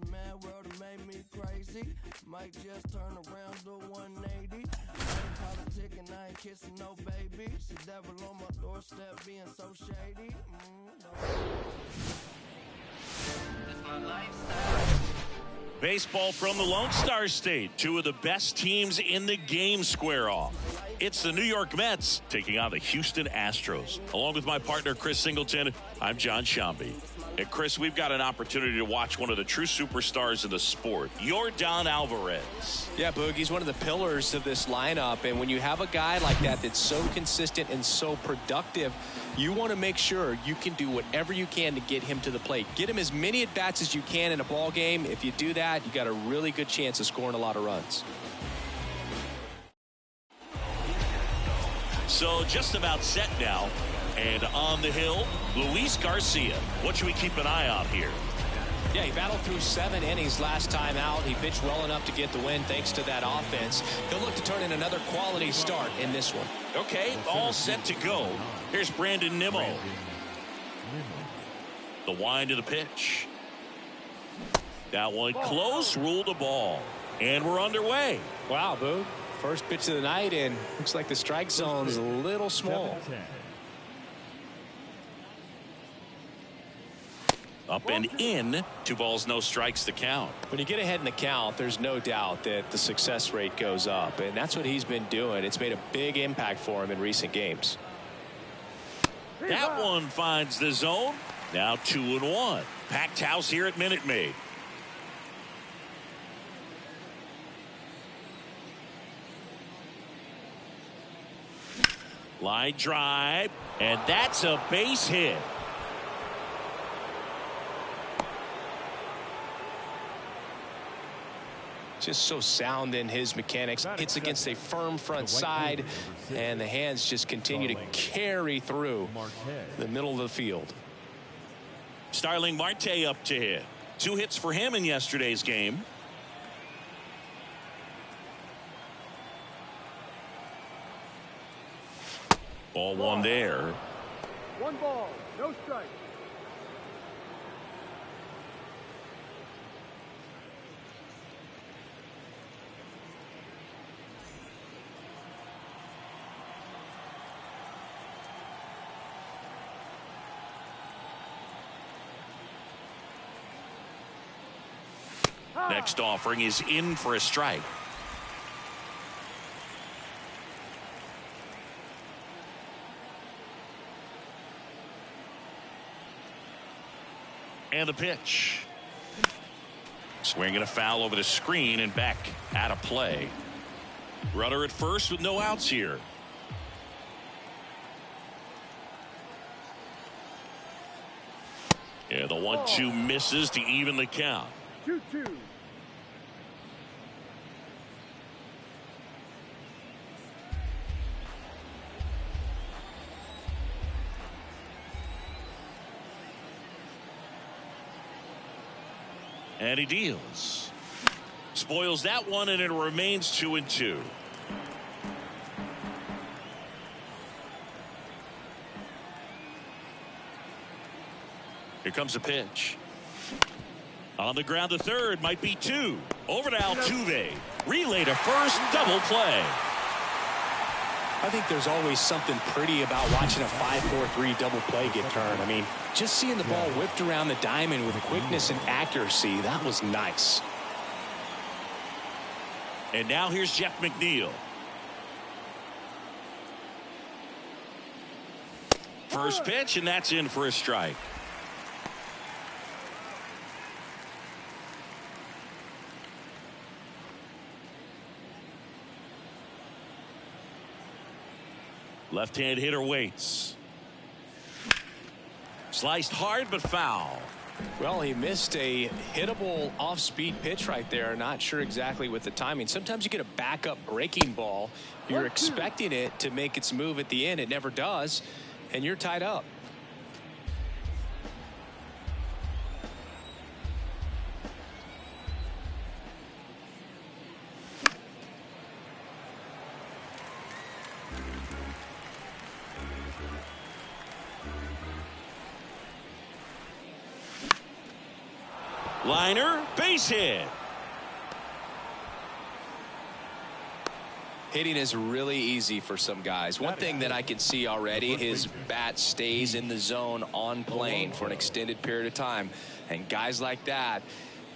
mad world that made me crazy. Might just turn around to 180. I ain't politicking, I ain't kissing no baby. She devil on my doorstep being so shady. It's my lifestyle. Baseball from the Lone Star State. Two of the best teams in the game square off. It's the New York Mets taking on the Houston Astros. Along with my partner, Chris Singleton, I'm John Shambi. And Chris, we've got an opportunity to watch one of the true superstars in the sport, Yordan Alvarez. Yeah, Boog, he's one of the pillars of this lineup. And when you have a guy like that that's so consistent and so productive, you want to make sure you can do whatever you can to get him to the plate. Get him as many at-bats as you can in a ball game. If you do that, you got a really good chance of scoring a lot of runs. So just about set now. And on the hill, Luis Garcia. What should we keep an eye on here? Yeah, he battled through 7 innings last time out. He pitched well enough to get the win thanks to that offense. He'll look to turn in another quality start in this one. Okay, all set to go. Here's Brandon Nimmo. The wind of the pitch. That one close, ruled the ball. And we're underway. Wow, Boog. First pitch of the night, and looks like the strike zone's a little small. Up and in. 2 balls, no strikes to count. When you get ahead in the count, there's no doubt that the success rate goes up, and that's what he's been doing. It's made a big impact for him in recent games. That one finds the zone. Now 2-1. Packed house here at Minute Maid. Line drive, and that's a base hit. Just so sound in his mechanics. Hits against a firm front side, and the hands just continue to carry through the middle of the field. Starling Marte up to hit. 2 hits for him in yesterday's game. Ball 1 there. 1 ball, no strike. Next offering is in for a strike. And the pitch. Swinging a foul over the screen and back out of play. Runner at first with no outs here. Yeah, the 1-2 misses to even the count. 2-2. And he deals. Spoils that one, and it remains 2-2. Here comes a pitch. On the ground to third, might be 2. Over to Altuve. Relay to first, double play. I think there's always something pretty about watching a 5-4-3 double play get turned. I mean, just seeing the ball whipped around the diamond with quickness and accuracy, that was nice. And now here's Jeff McNeil. First pitch, and that's in for a strike. Left-hand hitter waits. Sliced hard but foul. Well, he missed a hittable off-speed pitch right there. Not sure exactly with the timing. Sometimes you get a backup breaking ball. You're expecting it to make its move at the end. It never does, and you're tied up. Liner, base hit. Hitting is really easy for some guys. One thing that I can see already, his bat stays in the zone on plane for an extended period of time. And guys like that,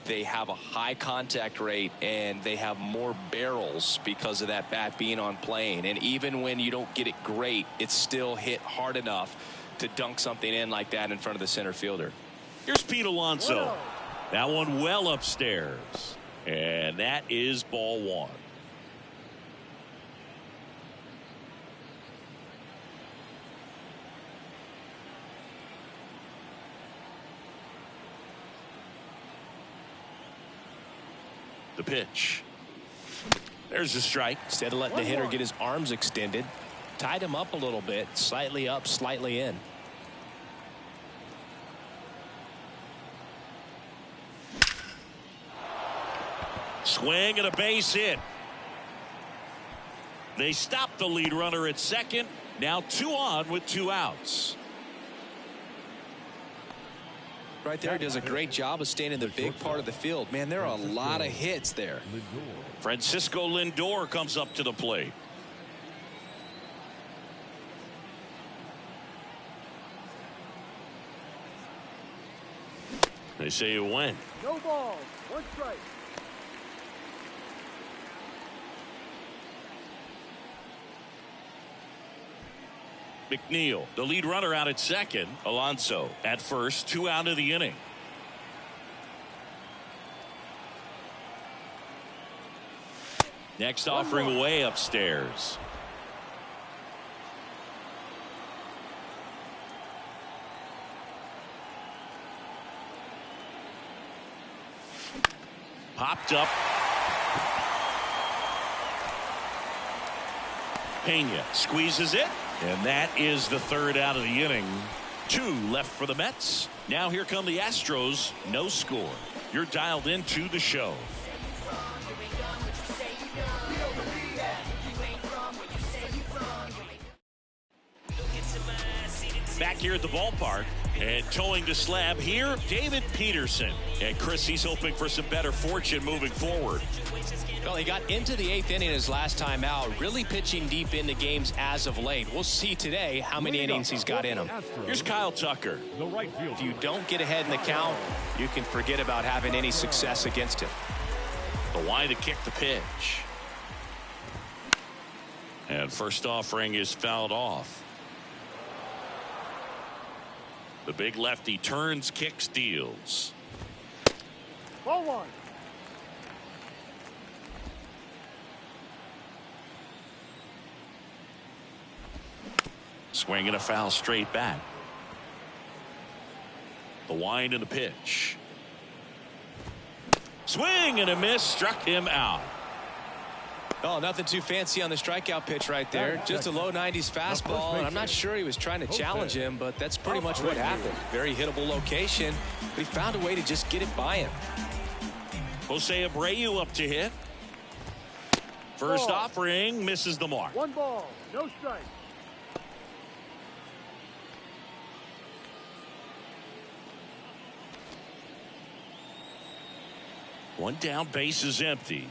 they have a high contact rate and they have more barrels because of that bat being on plane. And even when you don't get it great, it's still hit hard enough to dunk something in like that in front of the center fielder. Here's Pete Alonso. That one well upstairs. And that is ball one. The pitch. There's a strike. Instead of letting the hitter get his arms extended, tied him up a little bit, slightly up, slightly in. Swing and a base hit. They stop the lead runner at second. Now 2 on with 2 outs. Right there, does a great job of staying in the big part of the field. Man, there are a lot of hits there. Francisco Lindor comes up to the plate. They say you win. No balls. 1 strike. McNeil, the lead runner, out at second. Alonso at first, 2 out of the inning. Next offering way upstairs. Popped up. Pena squeezes it. And that is the 3rd out of the inning. 2 left for the Mets. Now here come the Astros. No score. You're dialed into the show. Back here at the ballpark and towing the slab here, David Peterson. And Chris, he's hoping for some better fortune moving forward. Well, he got into the 8th inning his last time out, really pitching deep into games as of late. We'll see today how many innings he's got in him. Here's Kyle Tucker. If you don't get ahead in the count, you can forget about having any success against him. The line to kick the pitch. And first offering is fouled off. The big lefty turns, kicks, deals. Ball 1. Swing and a foul straight back. The wind and the pitch. Swing and a miss, struck him out. Oh, nothing too fancy on the strikeout pitch right there. Just a low 90s fastball, and I'm not sure he was trying to challenge him, but that's pretty much what happened. Very hittable location, but he found a way to just get it by him. Jose Abreu up to hit. First offering misses the mark. 1 ball, no strike. One down, base is empty.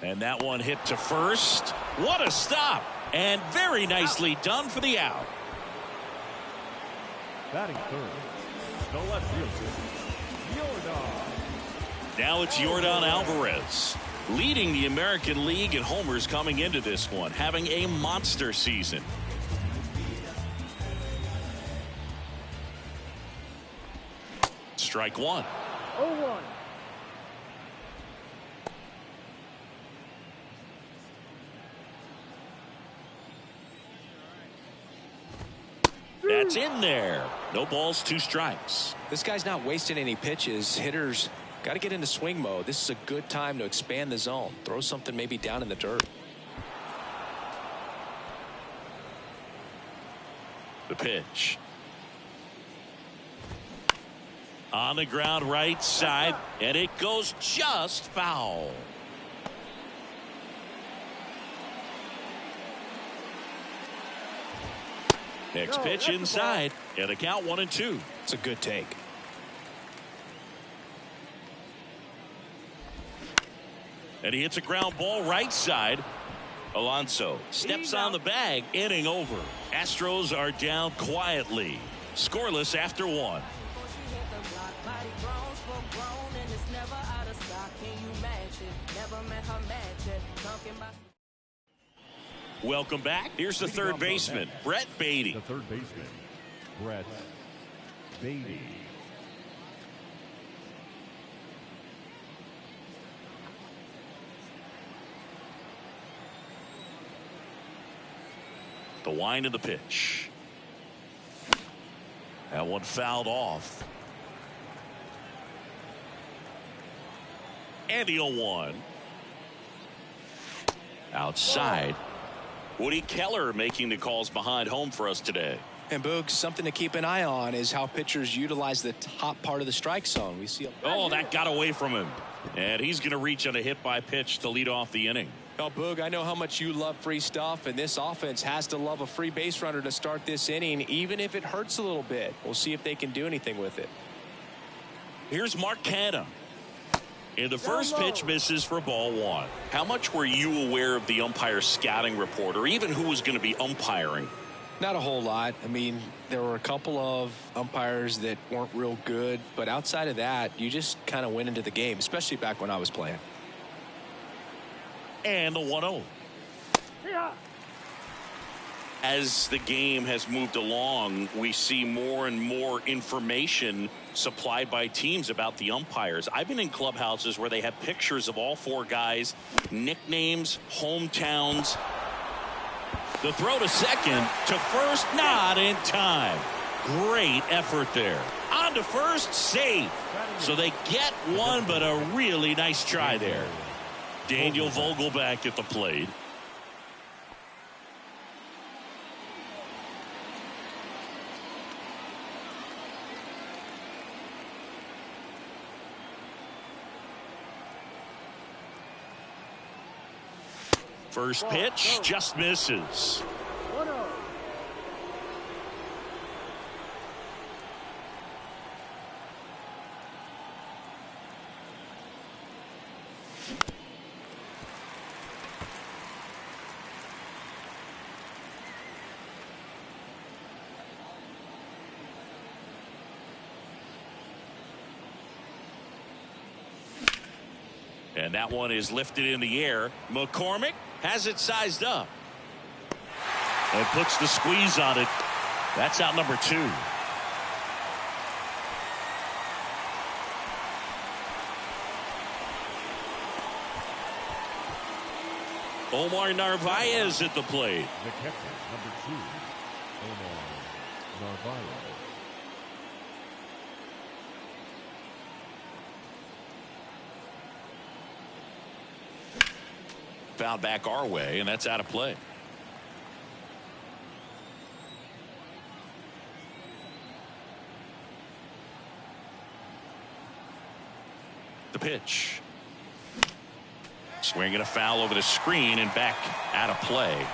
And that one hit to first. What a stop. And very nicely done for the out. Batting 3rd, the left fielder, Yordan. Now it's Yordan Alvarez, leading the American League in homers coming into this one, having a monster season. Strike 1. 0-1. That's in there. No balls, 2 strikes. This guy's not wasting any pitches. Hitters got to get into swing mode. This is a good time to expand the zone. Throw something maybe down in the dirt. The pitch. On the ground right side, and it goes just foul. Next pitch inside, and a count 1-2. It's a good take. And he hits a ground ball right side. Alonso steps on the bag. Inning over. Astros are down quietly. Scoreless after one. Welcome back. Here's the third baseman, Brett Beatty. The third baseman, Brett Beatty. The wind of the pitch. That one fouled off. And the 0-1. Outside. Woody Keller making the calls behind home for us today. And Boog, something to keep an eye on is how pitchers utilize the top part of the strike zone. We see. Oh, that got away from him. And he's going to reach on a hit by pitch to lead off the inning. Well, Boog, I know how much you love free stuff, and this offense has to love a free base runner to start this inning, even if it hurts a little bit. We'll see if they can do anything with it. Here's Mark Canha. And the first pitch misses for ball one. How much were you aware of the umpire scouting report, or even who was going to be umpiring? Not a whole lot. I mean, there were a couple of umpires that weren't real good, but outside of that, you just kind of went into the game, especially back when I was playing. And the 1-0. Yeah. As the game has moved along, we see more and more information supplied by teams about the umpires. I've been in clubhouses where they have pictures of all four guys, nicknames, hometowns. The throw to second, to first, not in time. Great effort there. On to first, safe. So they get one, but a really nice try there. Daniel Vogelback at the plate. First pitch just misses. 1-0. And that one is lifted in the air. McCormick has it sized up. And puts the squeeze on it. That's out number 2. Omar Narvaez at the plate. The catcher, number 2, Omar Narvaez. Fouled back our way, and that's out of play. The pitch. Swinging a foul over the screen and back out of play.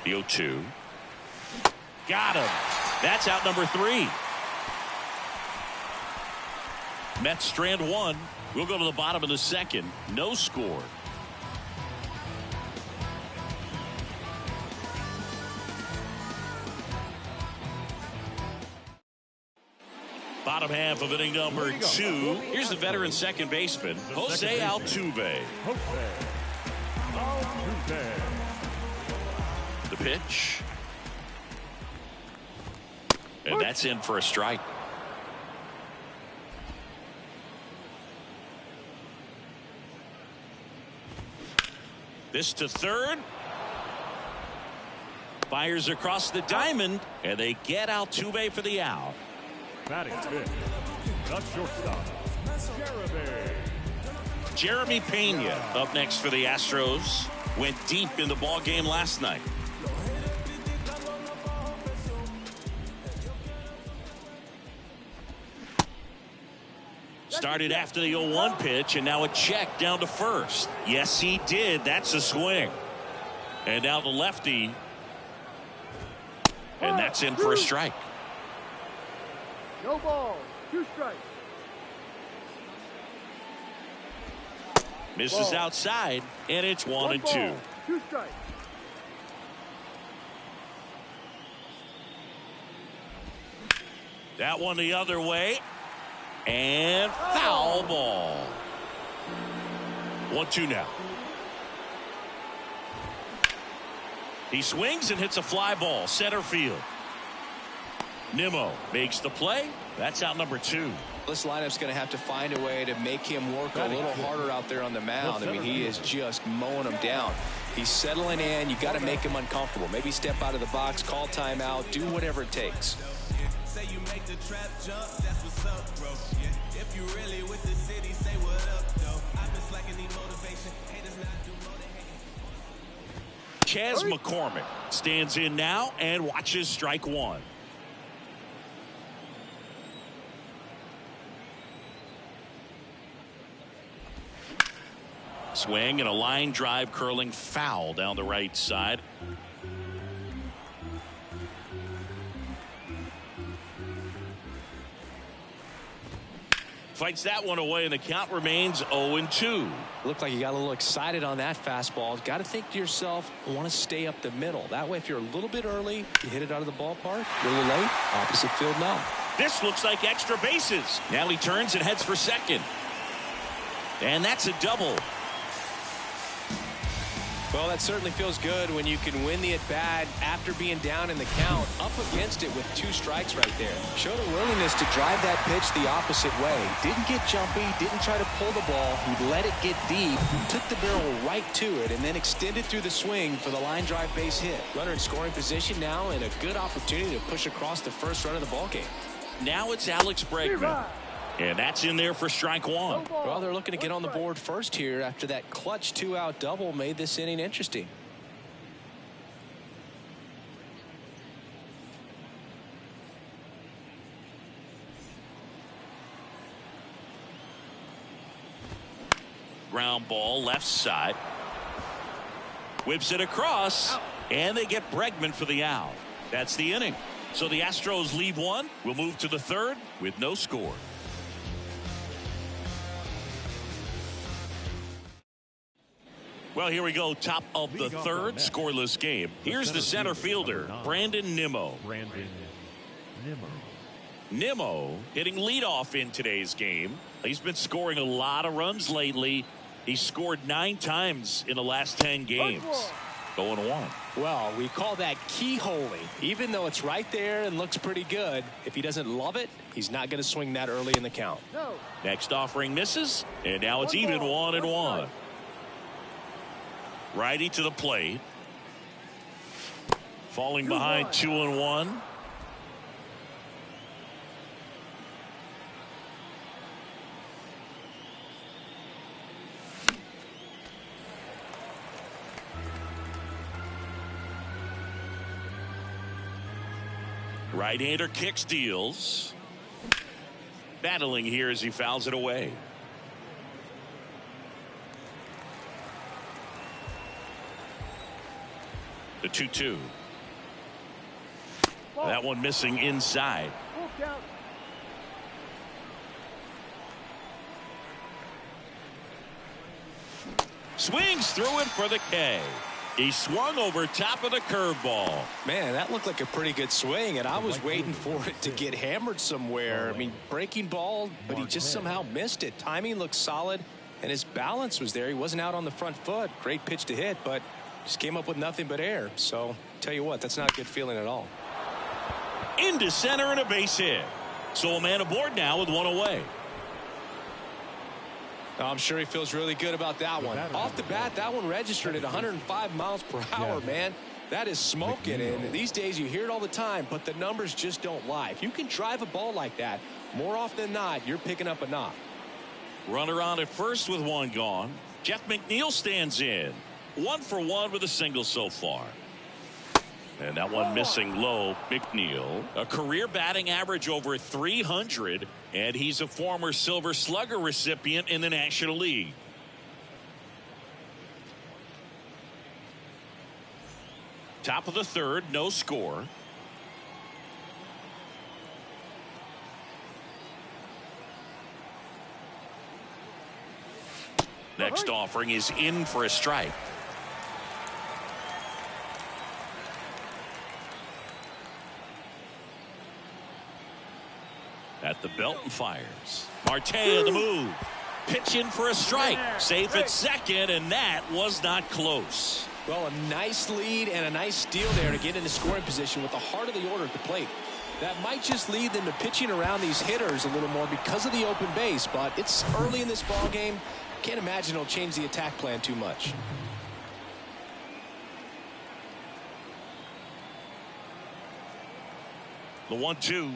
The 0-2. Got him. That's out number 3. Mets strand 1. We'll go to the bottom of the second. No score. Bottom half of inning number 2. Here's the veteran second baseman, Jose Altuve. The pitch. And that's in for a strike. This to third. Fires across the diamond, and they get Altuve for the out. Batting fifth, the shortstop, Jeremy Pena up next for the Astros. Went deep in the ball game last night. Started after the 0-1 pitch, and now a check down to first. Yes, he did. That's a swing. And now the lefty. And that's in for a strike. No ball. 2 strikes. Misses outside, and it's 1 and 2. 2 strikes. That one the other way, and foul ball. 1-2 now. He swings and hits a fly ball, center field. Nimmo makes the play. That's out number 2. This lineup's going to have to find a way to make him work a little harder out there on the mound. I mean, he is just mowing him down. He's settling in. You got to make him uncomfortable. Maybe step out of the box, call timeout, do whatever it takes. Say you make the trap jump, that's what's up, bro. Yeah. If you really with the city, say what up, though. I've been slacking the motivation. Haters not do more than Chas McCormick stands in now and watches strike 1. Swing and a line drive curling foul down the right side. Fights that one away, and the count remains 0-2. Looked like you got a little excited on that fastball. Got to think to yourself, I want to stay up the middle. That way, if you're a little bit early, you hit it out of the ballpark. A little late, opposite field now. This looks like extra bases. Now he turns and heads for second. And that's a double. Well, that certainly feels good when you can win the at-bat after being down in the count, up against it with 2 strikes right there. Showed a willingness to drive that pitch the opposite way. Didn't get jumpy, didn't try to pull the ball. He let it get deep, took the barrel right to it, and then extended through the swing for the line drive base hit. Runner in scoring position now, and a good opportunity to push across the first run of the ballgame. Now it's Alex Bregman. And that's in there for strike 1. Well, they're looking to get on the board first here after that clutch 2-out double made this inning interesting. Ground ball left side. Whips it across, and they get Bregman for the out. That's the inning. So the Astros leave 1. We'll move to the 3rd with no score. Well, here we go. Top of the 3rd, scoreless game. Here's the center fielder, Brandon Nimmo. Nimmo hitting leadoff in today's game. He's been scoring a lot of runs lately. He's scored 9 times in the last 10 games. 0-1. Well, we call that keyholing. Even though it's right there and looks pretty good, if he doesn't love it, he's not going to swing that early in the count. Next offering misses, and now it's even 1-1. Righty to the plate. Falling behind 2-1. Right-hander kicks, deals. Battling here as he fouls it away. The 2-2. That one missing inside. Swings through it for the K. He swung over top of the curveball. Man, that looked like a pretty good swing, and I was waiting for it to get hammered somewhere. I mean, breaking ball, but he just somehow missed it. Timing looked solid, and his balance was there. He wasn't out on the front foot. Great pitch to hit, but just came up with nothing but air. So, tell you what, that's not a good feeling at all. Into center and a base hit. So a man aboard now with 1 away. I'm sure he feels really good about that one. Off the bat, that one registered at 105 miles per hour, man. That is smoking, and these days you hear it all the time, but the numbers just don't lie. If you can drive a ball like that, more often than not, you're picking up a knock. Runner on at first with 1 gone. Jeff McNeil stands in. 1 for 1 with a single so far. And that one missing low. McNeil, a career batting average over 300, and he's a former Silver Slugger recipient in the National League. Top of the 3rd, no score. Next offering is in for a strike. At the belt and fires. Marte on the move. Pitch in for a strike. Safe at second, and that was not close. Well, a nice lead and a nice steal there to get into scoring position with the heart of the order at the plate. That might just lead them to pitching around these hitters a little more because of the open base, but it's early in this ball game. Can't imagine it'll change the attack plan too much. The 1-2.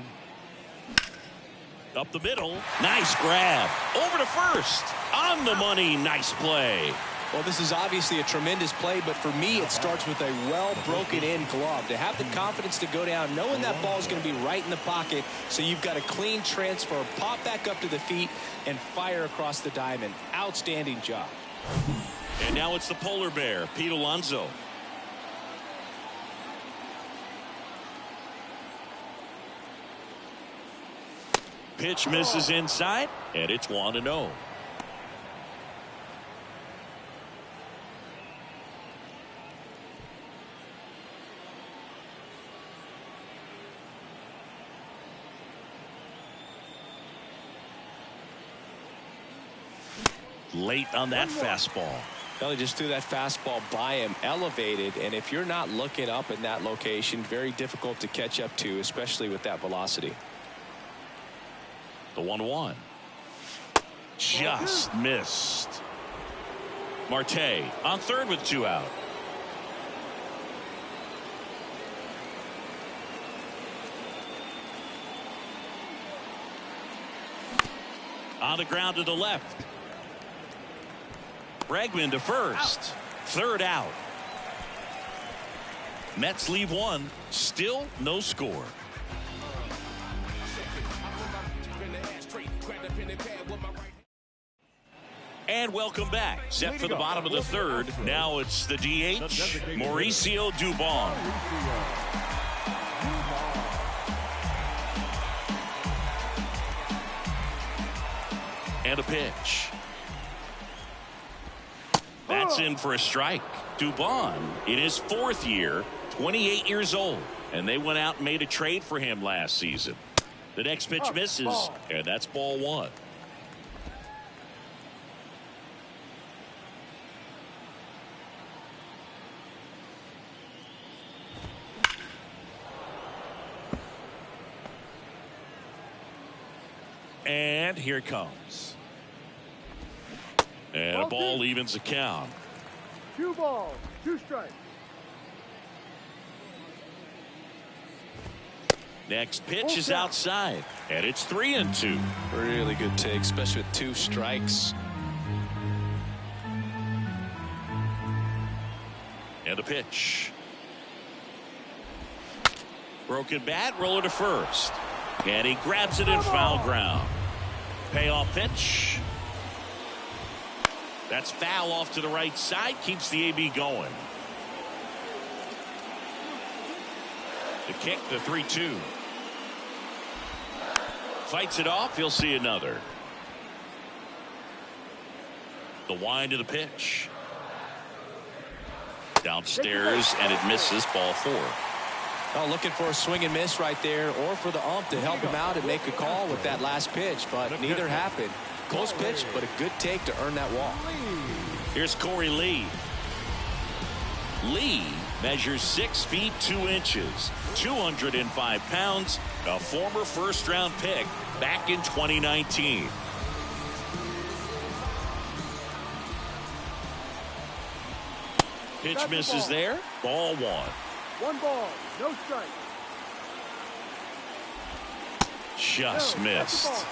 Up the middle. Nice grab. Over to first. On the money. Nice play. Well, this is obviously a tremendous play, but for me, it starts with a well-broken-in glove. To have the confidence to go down, knowing that ball is going to be right in the pocket, so you've got a clean transfer, pop back up to the feet, and fire across the diamond. Outstanding job. And now it's the polar bear, Pete Alonso. Pitch misses inside, and it's 1-0. Late on that fastball. Well, he just threw that fastball by him, elevated, and if you're not looking up in that location, very difficult to catch up to, especially with that velocity. The 1-1. Just missed. Marte on third with 2 out. On the ground to the left. Bregman to first. Third out. Mets leave 1. Still no score. And welcome back. Set for the bottom of the third. Now it's the DH, Mauricio Dubon. And a pitch. That's in for a strike. Dubon in his 4th year, 28 years old. And they went out and made a trade for him last season. The next pitch misses, and that's ball 1. And here it comes. And a ball evens the count. 2 balls, 2 strikes. Next pitch is outside, and it's 3-2. Really good take, especially with 2 strikes. And a pitch. Broken bat, roller to first. And he grabs it in foul ground. Payoff pitch. That's foul off to the right side. Keeps the AB going. The kick, the 3-2. Fights it off. He'll see another. The wind of the pitch. Downstairs, and it misses, ball 4. Oh, looking for a swing and miss right there, or for the ump to help him out and make a call with that last pitch, but neither happened. Close pitch, but a good take to earn that walk. Here's Corey Lee. Lee measures 6 feet 2 inches, 205 pounds, a former first-round pick back in 2019. Pitch misses there. Ball 1. 1 ball, no strike. Just missed.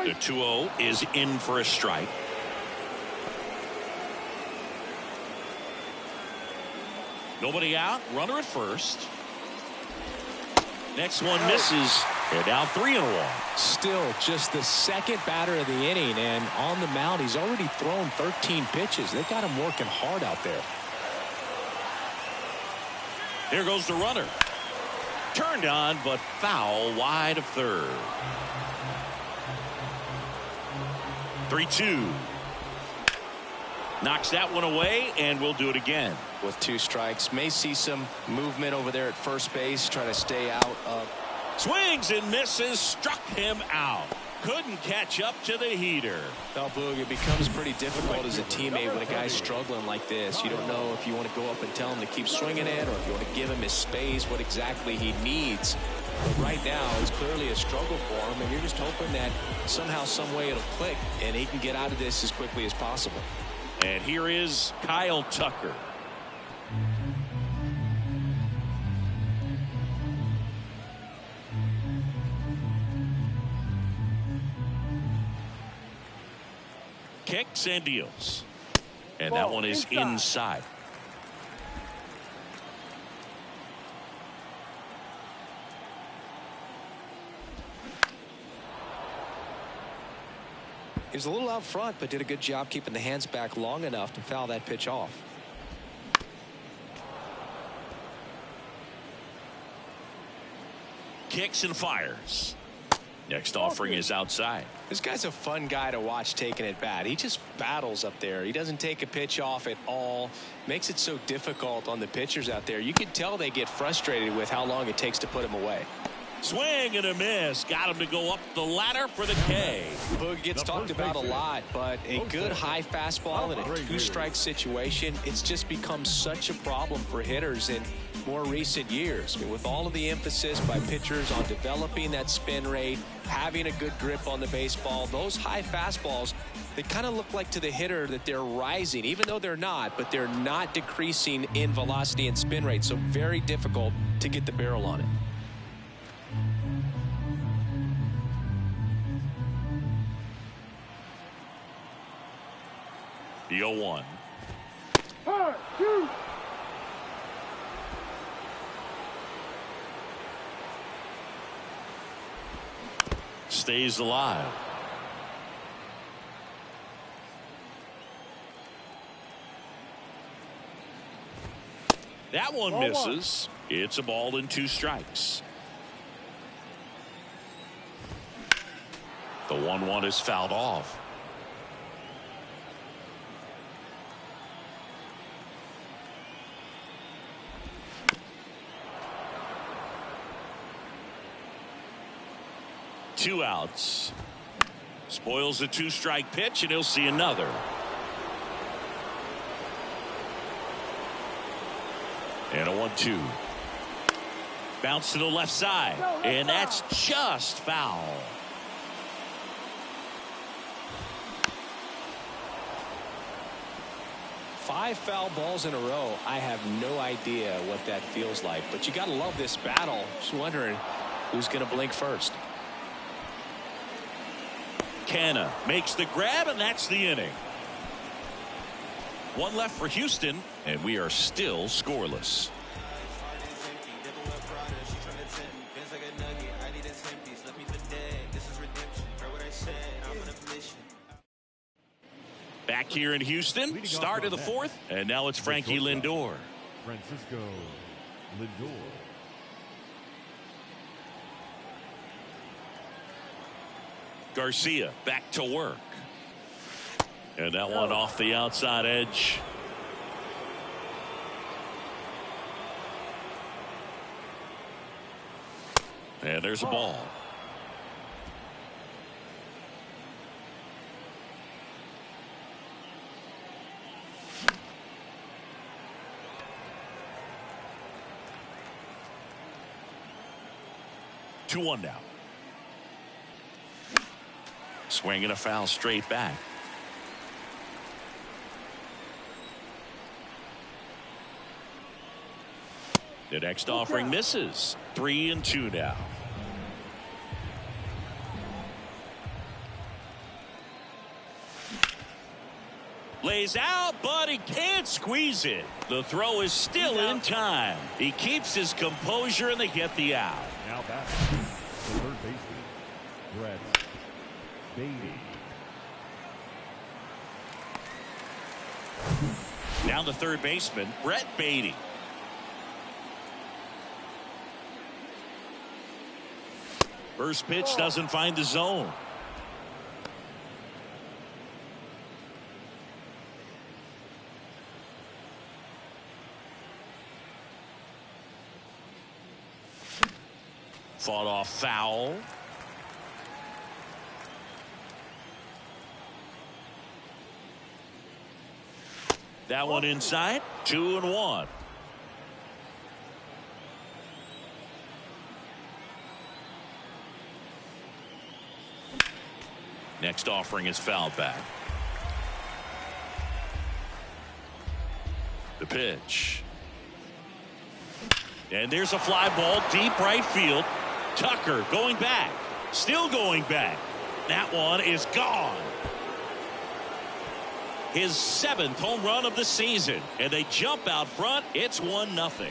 The 2-0 is in for a strike. Nobody out. Runner at first. Next one misses. They're down 3-1. Still just the second batter of the inning, and on the mound, he's already thrown 13 pitches. They've got him working hard out there. Here goes the runner. Turned on, but foul wide of third. 3-2. Knocks that one away, and we'll do it again. With 2 strikes, may see some movement over there at first base, trying to stay out of. Swings and misses, struck him out. Couldn't catch up to the heater. Well, Boog, it becomes pretty difficult as a teammate when a guy's struggling like this. You don't know if you want to go up and tell him to keep swinging it, or if you want to give him his space, what exactly he needs. But right now, it's clearly a struggle for him, and you're just hoping that somehow, some way it'll click, and he can get out of this as quickly as possible. And here is Kyle Tucker. Kicks and deals. And that one is inside. He was a little out front, but did a good job keeping the hands back long enough to foul that pitch off. Kicks and fires. Next offering is outside. This guy's a fun guy to watch taking at bat. He just battles up there. He doesn't take a pitch off at all. Makes it so difficult on the pitchers out there. You can tell they get frustrated with how long it takes to put him away. Swing and a miss. Got him to go up the ladder for the K. Boog gets talked about a lot, but a good high fastball in a 2-strike situation, it's just become such a problem for hitters in more recent years. I mean, with all of the emphasis by pitchers on developing that spin rate, having a good grip on the baseball, those high fastballs, they kind of look like to the hitter that they're rising, even though they're not, but they're not decreasing in velocity and spin rate, so very difficult to get the barrel on it. The 0-1. Stays alive. That one misses. It's a ball and 2 strikes. The 1-1 is fouled off. Two outs. Spoils a 2-strike pitch, and he'll see another. And a 1-2. Bounce to the left side, and that's just foul. Five foul balls in a row. I have no idea what that feels like, but you got to love this battle. Just wondering who's going to blink first. Canna makes the grab, and that's the inning. One left for Houston, and we are still scoreless. Back here in Houston, start of the 4th, and now it's Frankie Lindor. Francisco Lindor. Garcia back to work. And that one off the outside edge. And there's a ball. Two one now. Swinging a foul straight back. The next offering misses. 3-2 now. Lays out, but he can't squeeze it. The throw is still in time. He keeps his composure, and they get the out. Now back to third baseman, Brett Beatty. Down the third baseman, Brett Beatty. First pitch doesn't find the zone. Fought off foul. That one inside. 2-1. Next offering is fouled back. The pitch. And there's a fly ball deep right field. Tucker going back. Still going back. That one is gone. His 7th home run of the season. And they jump out front. It's 1-0.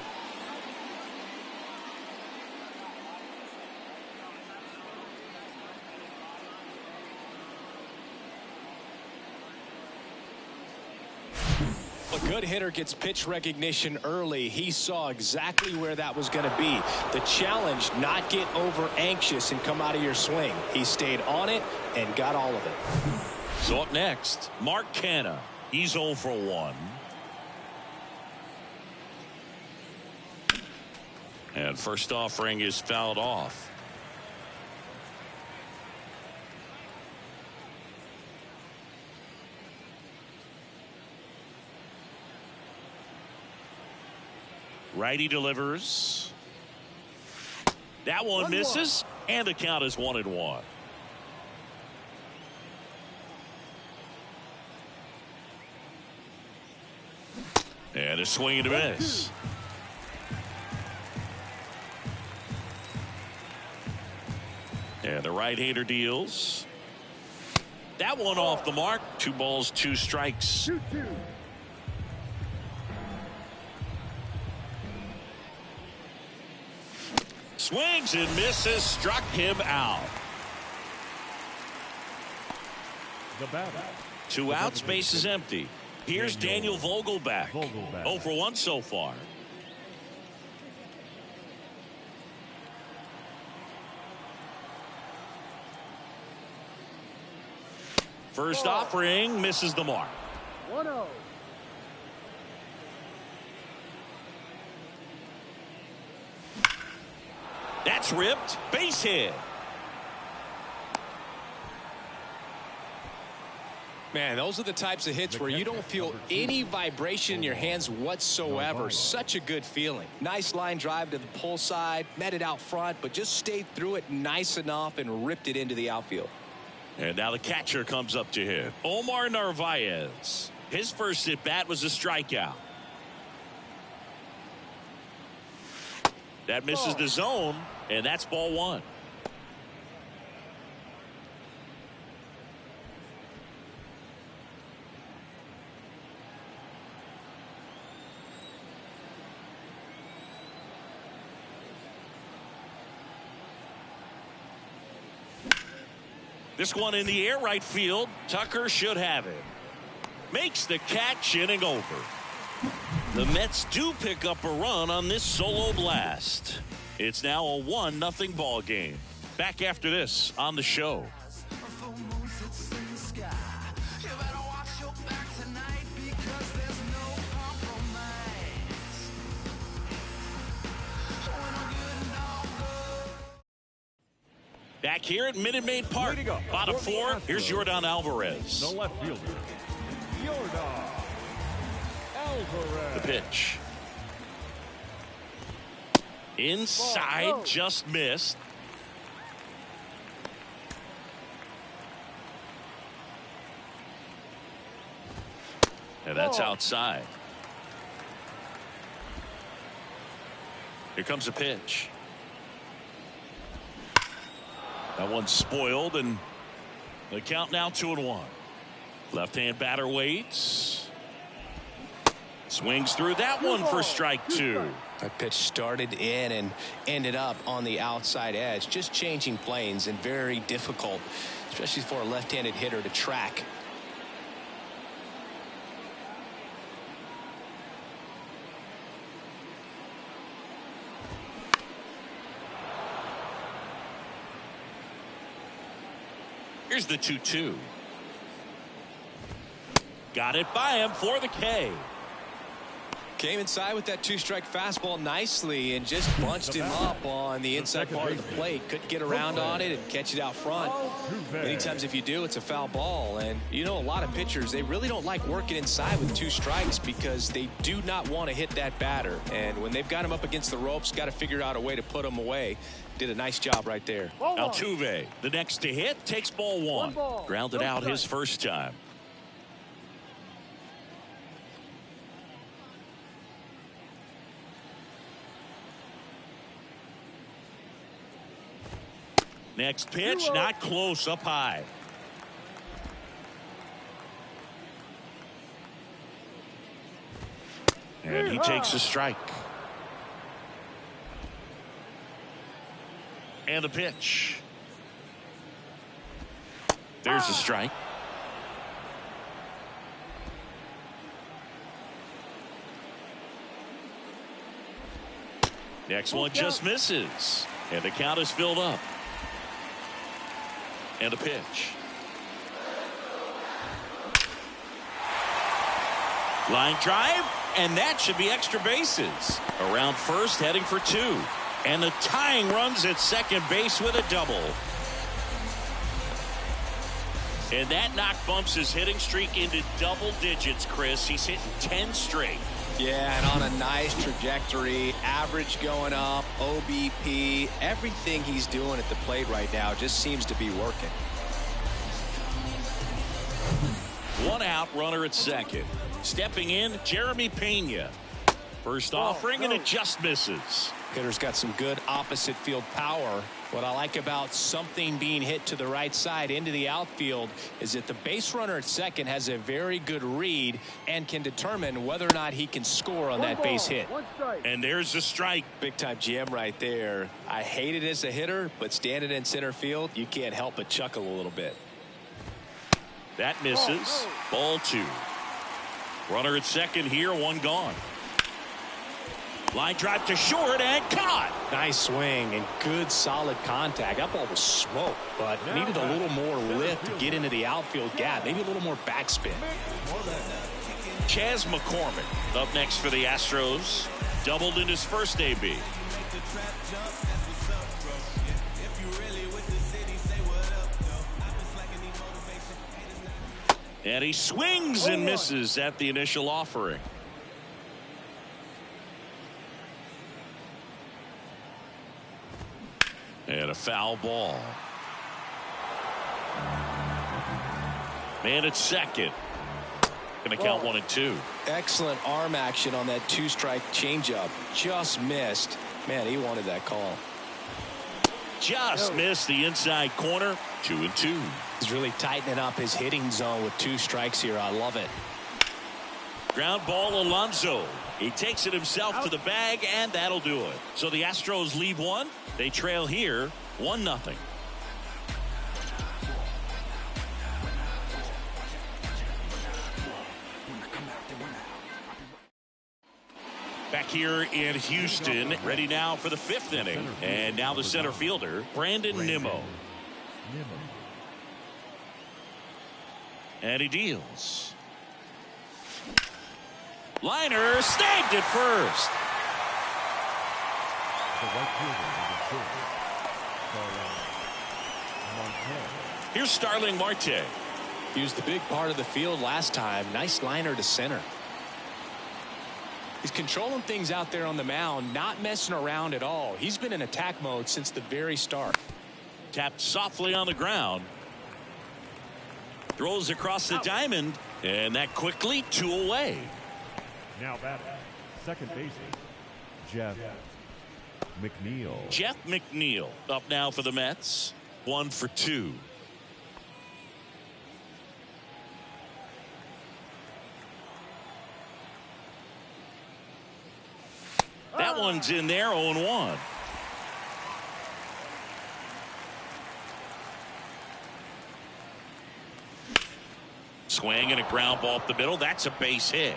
A good hitter gets pitch recognition early. He saw exactly where that was going to be. The challenge, not get over anxious and come out of your swing. He stayed on it and got all of it. So up next, Mark Canha. He's 0 for 1. And first offering is fouled off. Righty delivers. That one misses, and the count is 1-1. And a swing and a miss. And the right-hander deals. That one off the mark. 2 balls, 2 strikes. 2-2. Swings and misses, struck him out. The batter. 2 outs, base is empty. Here's Daniel Vogelbach. 0 for 1 so far. First offering misses the mark. 1-0. That's ripped. Base hit. Man, those are the types of hits where you don't feel any vibration in your hands whatsoever. Such a good feeling. Nice line drive to the pull side, met it out front, but just stayed through it nice enough and ripped it into the outfield. And now the catcher comes up to him. Omar Narvaez. His first at bat was a strikeout. That misses the zone, and that's ball 1. This one in the air right field. Tucker should have it. Makes the catch, inning over. The Mets do pick up a run on this solo blast. It's now a 1-0 ball game. Back after this on the show. Back here at Minute Maid Park. Bottom 4. Here's Yordan Alvarez. The left fielder, Yordan Alvarez. The pitch. Inside, just missed. And that's outside. Here comes a pitch. That one's spoiled, and the count now 2-1. Left-hand batter waits. Swings through that one for strike 2. That pitch started in and ended up on the outside edge. Just changing planes and very difficult, especially for a left-handed hitter to track. Here's the 2-2. Got it by him for the K. Came inside with that two-strike fastball nicely and just bunched him up on the inside part of the plate. Couldn't get around on it and catch it out front. Many times if you do, it's a foul ball. And you know, a lot of pitchers, they really don't like working inside with 2 strikes because they do not want to hit that batter. And when they've got him up against the ropes, got to figure out a way to put him away. Did a nice job right there. Altuve, the next to hit, takes ball 1. Grounded out his first time. Next pitch, not close, up high. And he takes a strike. And the pitch. There's a strike. Next one just misses. And the count is filled up. And a pitch. Line drive, and that should be extra bases. Around first, heading for 2. And the tying runs at second base with a double. And that knock bumps his hitting streak into double digits, Chris. He's hitting 10 straight. Yeah, and on a nice trajectory, average going up, OBP, everything he's doing at the plate right now just seems to be working. 1 out, runner at second. Stepping in, Jeremy Pena. First offering, and it just misses. Hitter's got some good opposite field power. What I like about something being hit to the right side into the outfield is that the base runner at second has a very good read and can determine whether or not he can score on that base hit. And there's the strike. Big time GM right there. I hate it as a hitter, but standing in center field, you can't help but chuckle a little bit. That misses. Ball 2. Runner at second here, 1 gone. Line drive to short and caught. Nice swing and good solid contact. That ball was smoke, but needed a little more lift to get into the outfield gap. Maybe a little more backspin. Chas McCormick up next for the Astros. Doubled in his first AB. And he swings and misses at the initial offering. And a foul ball. Man at second. Going to count 1 and 2. Excellent arm action on that 2-strike changeup. Just missed. Man, he wanted that call. Just missed the inside corner. 2 and 2. He's really tightening up his hitting zone with 2 strikes here. I love it. Ground ball, Alonso. He takes it himself to the bag, and that'll do it. So the Astros leave 1. They trail here 1-0. Back here in Houston, ready now for the 5th inning. And now the center fielder, Brandon Nimmo. And he deals. Liner snagged at first. Here's Starling Marte. He was the big part of the field last time. Nice liner to center. He's controlling things out there on the mound, not messing around at all. He's been in attack mode since the very start. Tapped softly on the ground. Throws across the diamond, and that quickly 2 away. Now batting, second baseman, Jeff McNeil. Jeff McNeil up now for the Mets. 1 for 2. That one's in there, 0-1. Swing and a ground ball up the middle. That's a base hit.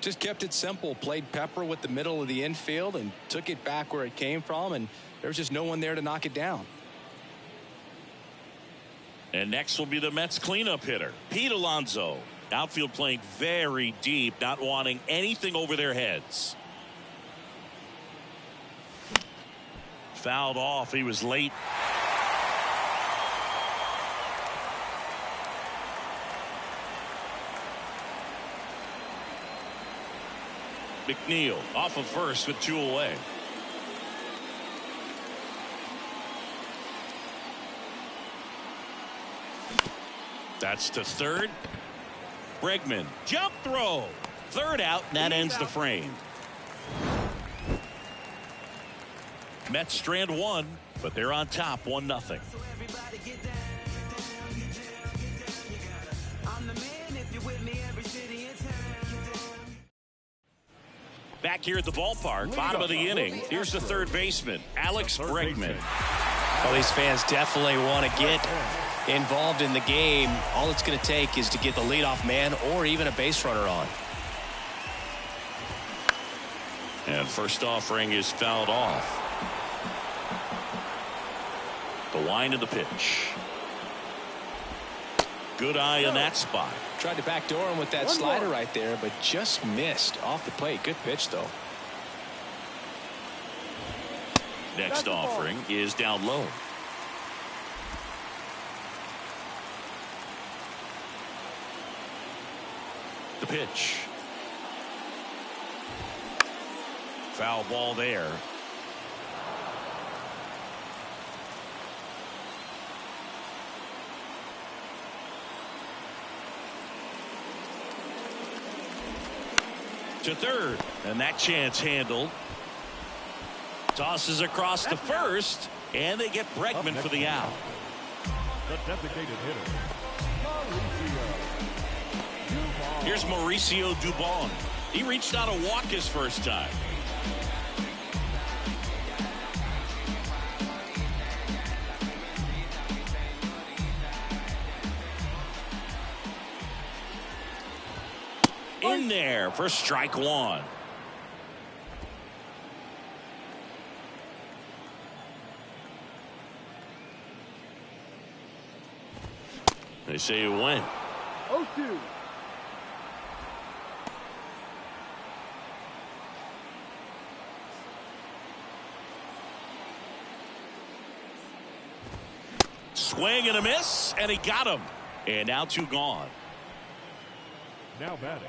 Just kept it simple. Played pepper with the middle of the infield and took it back where it came from, and there was just no one there to knock it down. And next will be the Mets cleanup hitter, Pete Alonso. Outfield playing very deep, not wanting anything over their heads. Fouled off. He was late. McNeil off of first with 2 away. That's to third. Bregman, jump throw. Third out, and that ends the frame. Mets strand 1, but they're on top 1-0. Back here at the ballpark, bottom of the inning, here's the third baseman, Alex Bregman. Well, these fans definitely want to get involved in the game. All it's going to take is to get the leadoff man or even a base runner on. And first offering is fouled off. The wind of the pitch. Good eye in that spot. Tried to backdoor him with that slider right there, but just missed off the plate. Good pitch, though. Next offering is down low. The pitch. Foul ball there. To third, and that chance handled. Tosses across to first, and they get Bregman for the out. The designated hitter, Here's Mauricio Dubon. He reached out to walk his first time. In there for strike 1. They say it went. 0-2. Swing and a miss, and he got him. And now 2 gone. now batting,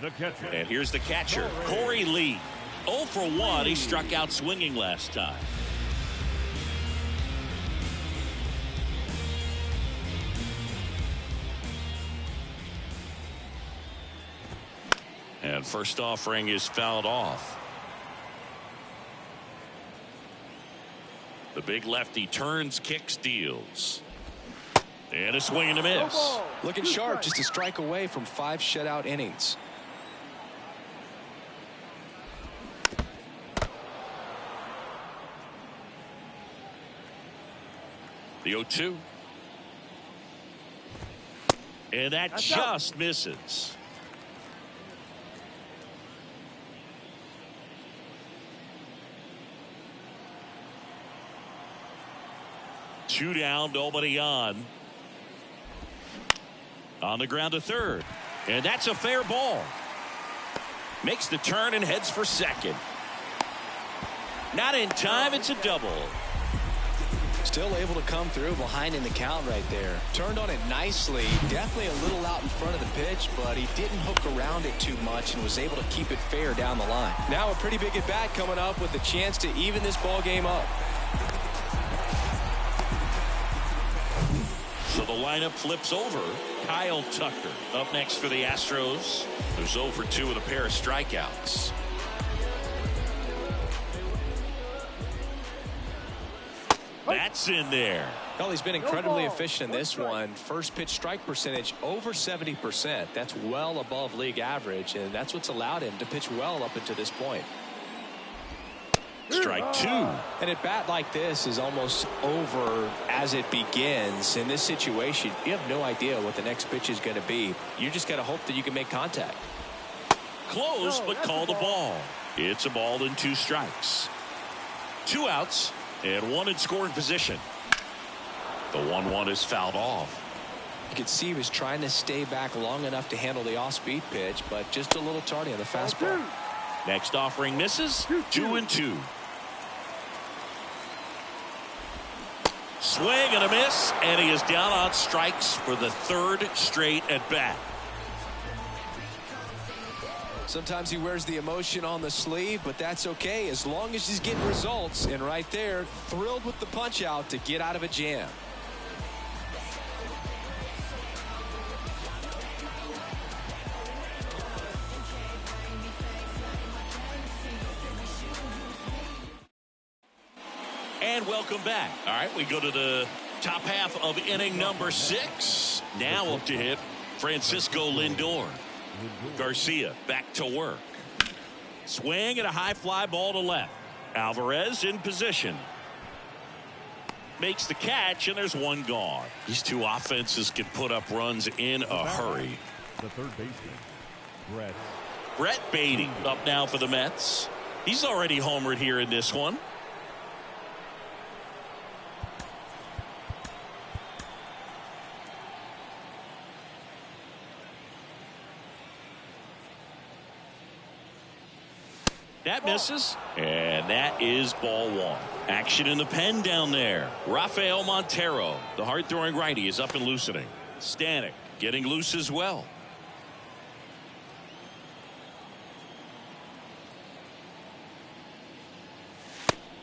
the catcher. And here's the catcher, Corey Lee. 0 for 1. He struck out swinging last time. And first offering is fouled off. The big lefty turns, kicks, deals. And a swing and a miss. Looking sharp, just a strike away from 5 shutout innings. The 0-2. And that just misses. Two down, nobody on. On the ground to third. And that's a fair ball. Makes the turn and heads for second. Not in time, it's a double. Still able to come through behind in the count right there. Turned on it nicely. Definitely a little out in front of the pitch, but he didn't hook around it too much and was able to keep it fair down the line. Now a pretty big at bat coming up with a chance to even this ball game up. So the lineup flips over. Kyle Tucker up next for the Astros, who's 0 for 2 with a pair of strikeouts. That's in there. Well, he's been incredibly efficient in this one. First pitch strike percentage over 70%. That's well above league average, and that's what's allowed him to pitch well up until this point. Strike 2. An at bat like this is almost over as it begins. In this situation, you have no idea what the next pitch is going to be. You just got to hope that you can make contact. close, but called a ball. It's a ball and 2 strikes. 2 outs and 1 in scoring position. The 1-1 is fouled off. You could see he was trying to stay back long enough to handle the off-speed pitch, but just a little tardy on the fastball. Next offering misses. 2-2. Swing and a miss, and he is down on strikes for the 3rd straight at bat. Sometimes he wears the emotion on the sleeve, but that's okay as long as he's getting results. And right there, thrilled with the punch out to get out of a jam. And welcome back. All right, we go to the top half of inning number 6. Now up to hit Francisco Lindor. Garcia back to work. Swing and a high fly ball to left. Alvarez in position. Makes the catch, and there's 1 gone. These 2 offenses can put up runs in a hurry. The third baseman, Brett Beatty up now for the Mets. He's already homered here in this one. That misses, and that is ball 1. Action in the pen down there. Rafael Montero, the hard-throwing righty, is up and loosening. Stanek getting loose as well.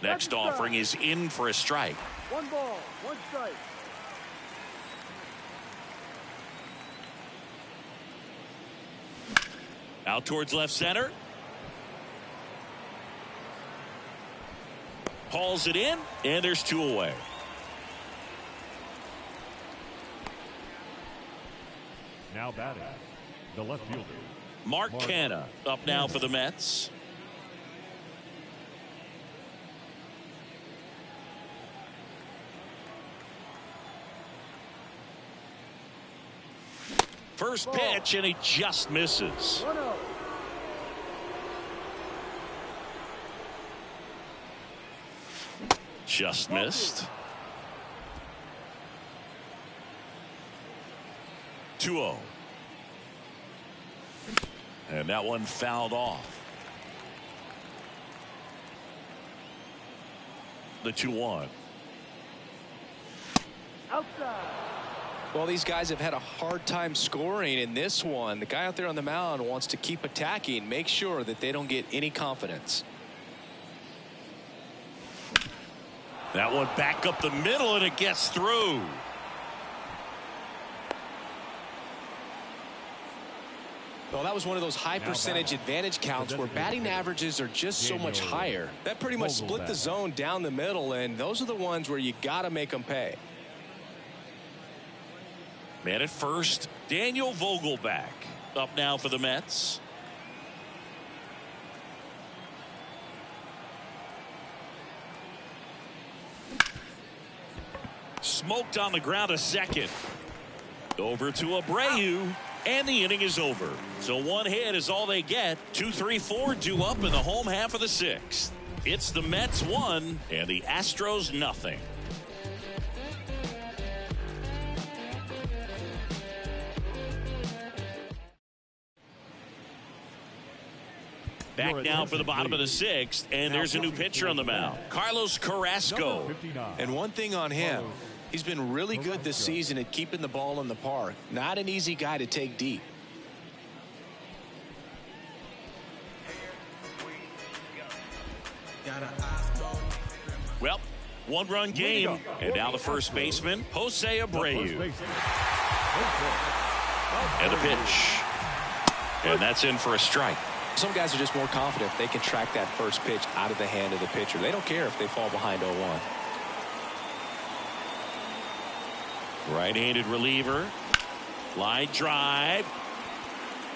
Next offering is in for a strike. 1 ball, 1 strike. Out towards left center. Hauls it in, and there's 2 away. now batting, the left fielder, Mark Canha up now for the Mets. First pitch, and he just misses. 1-0. Just missed. 2-0. And that one fouled off. The 2-1. Outside. Well, these guys have had a hard time scoring in this one. The guy out there on the mound wants to keep attacking, make sure that they don't get any confidence. That one back up the middle, and it gets through. Well, that was one of those high percentage advantage counts where batting averages are just so much higher. That pretty much split the zone down the middle, and those are the ones where you got to make them pay. Man at first, Daniel Vogelback up now for the Mets. Smoked on the ground a second. Over to Abreu, and the inning is over. So one hit is all they get. 2, 3, 4 due up in the home half of the 6th. It's the Mets 1 and the Astros nothing. Back now for the bottom of the 6th, and there's a new pitcher on the mound, Carlos Carrasco. And one thing on him, he's been really good this season at keeping the ball in the park. Not an easy guy to take deep. Well, one-run game, and now the first baseman, Jose Abreu. And the pitch. And that's in for a strike. Some guys are just more confident if they can track that first pitch out of the hand of the pitcher. They don't care if they fall behind 0-1. Right-handed reliever. Line drive.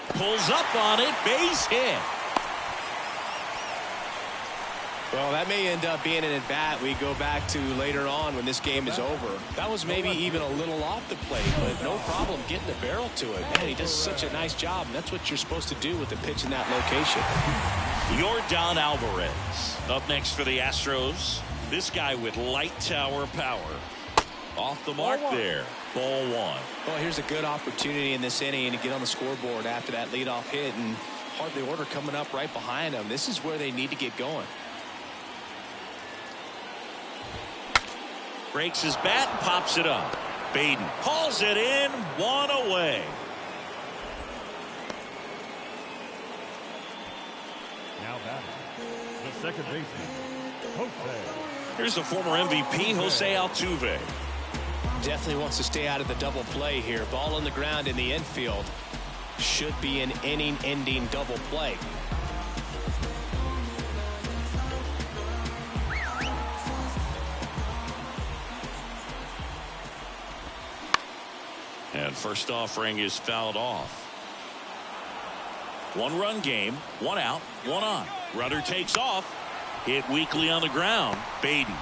Pulls up on it. Base hit. Well, that may end up being an at-bat we go back to later on when this game is over. That was maybe even a little off the plate, but no problem getting the barrel to it. Man, he does such a nice job, and that's what you're supposed to do with the pitch in that location. Yordan Alvarez up next for the Astros. This guy with light tower power. Off the mark there. Ball one. Well, here's a good opportunity in this inning to get on the scoreboard after that leadoff hit, and hardly order coming up right behind them. This is where they need to get going. Breaks his bat and pops it up. Baden calls it in, one away. Now batting, the second baseman, Jose. Here's the former MVP, Jose Altuve. Definitely wants to stay out of the double play here. Ball on the ground in the infield. Should be an inning-ending double play. And first offering is fouled off. One-run game, one out, one on. Runner takes off. Hit weakly on the ground. Baden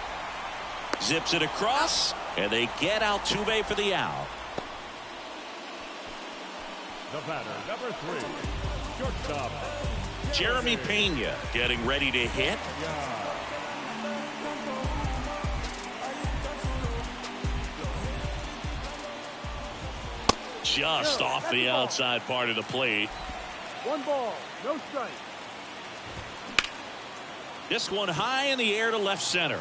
zips it across, and they get Altuve for the out. The batter, number 3, shortstop, Jeremy Pena getting ready to hit. Just off the outside part of the plate. 1 ball, no strike. This one high in the air to left center.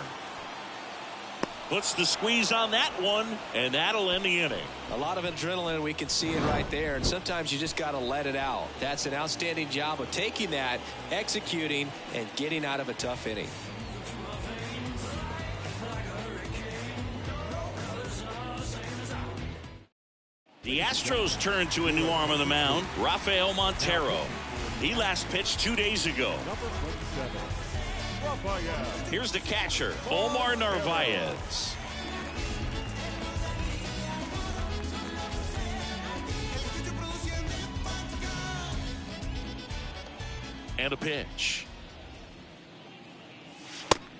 Puts the squeeze on that one, and that'll end the inning. A lot of adrenaline, we can see it right there, and sometimes you just got to let it out. That's an outstanding job of taking that, executing, and getting out of a tough inning. The Astros turn to a new arm on the mound, Rafael Montero. He last pitched 2 days ago. number 27, Rafael. Here's the catcher, Omar Narvaez. And a pitch.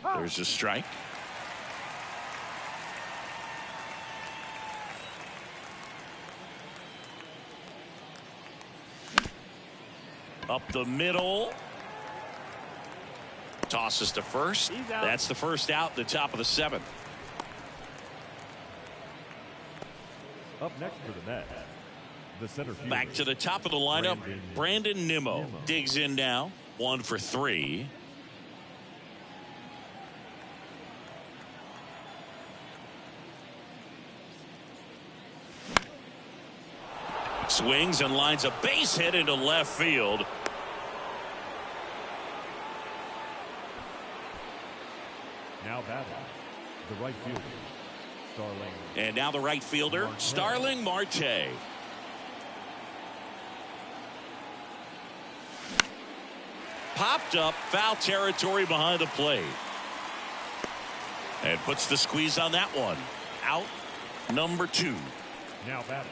There's a strike. Up the middle. Tosses to first. That's the first out, the top of the 7th. Up next for the Mets, the center fielder. Back to the top of the lineup, Brandon Nimmo digs in now. 1 for 3. Swings and lines a base hit into left field. Now batting, the right fielder, Starling. And now the right fielder, Starling Marte. Popped up, foul territory behind the plate. And puts the squeeze on that one. Out number 2. Now batting,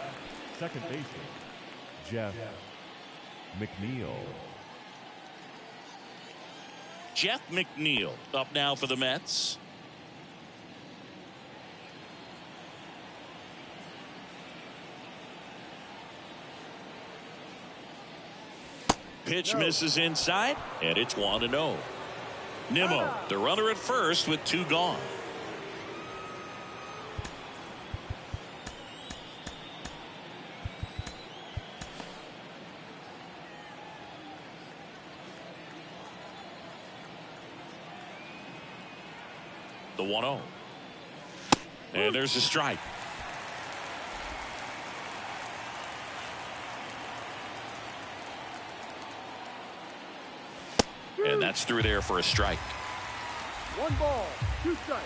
second baseman, Jeff McNeil. Jeff McNeil up now for the Mets. Pitch misses inside, and it's 1-0. Nimmo, the runner at first with 2 gone. The 1-0. And there's a strike. And that's through there for a strike. 1 ball, 2 strikes.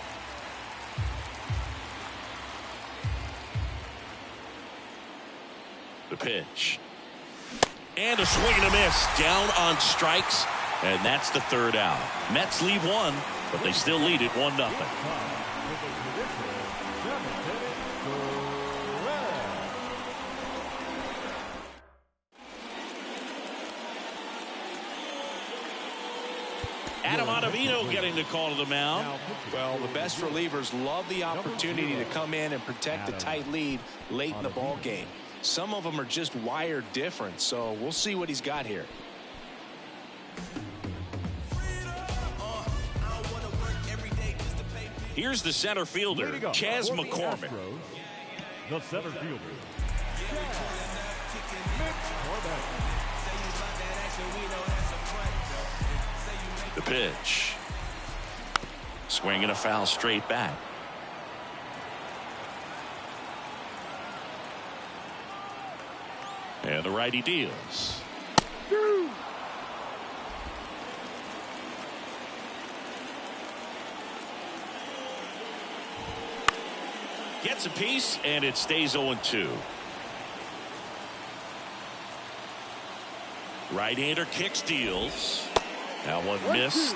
The pitch. And a swing and a miss. Down on strikes. And that's the 3rd out. Mets leave 1, but they still lead it 1-0. Adam Ottavino getting the call to the mound. Well, the best relievers love the opportunity to come in and protect the tight lead late in the ball game. Some of them are just wired different, so we'll see what he's got here. Here's the center fielder, Chas McCormick. The center fielder. The pitch. Swing and a foul straight back. And the righty deals. Gets a piece, and it stays 0-2. Right-hander kicks, deals. That one missed.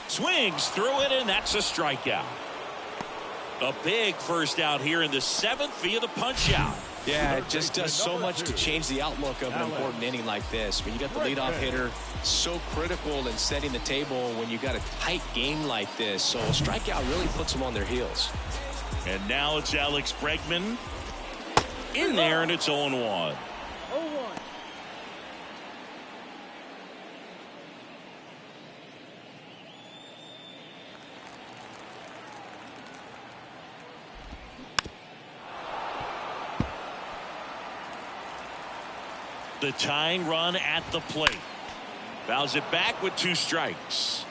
Swings through it, and that's a strikeout. A big first out here in the 7th via the punch out. Yeah, it just does so much to change the outlook of an important inning like this. When you got the leadoff hitter, so critical in setting the table when you got a tight game like this. So a strikeout really puts them on their heels. And now it's Alex Bregman in there, and it's 0-1. 0-1. The tying run at the plate. Fouls it back with 2 strikes.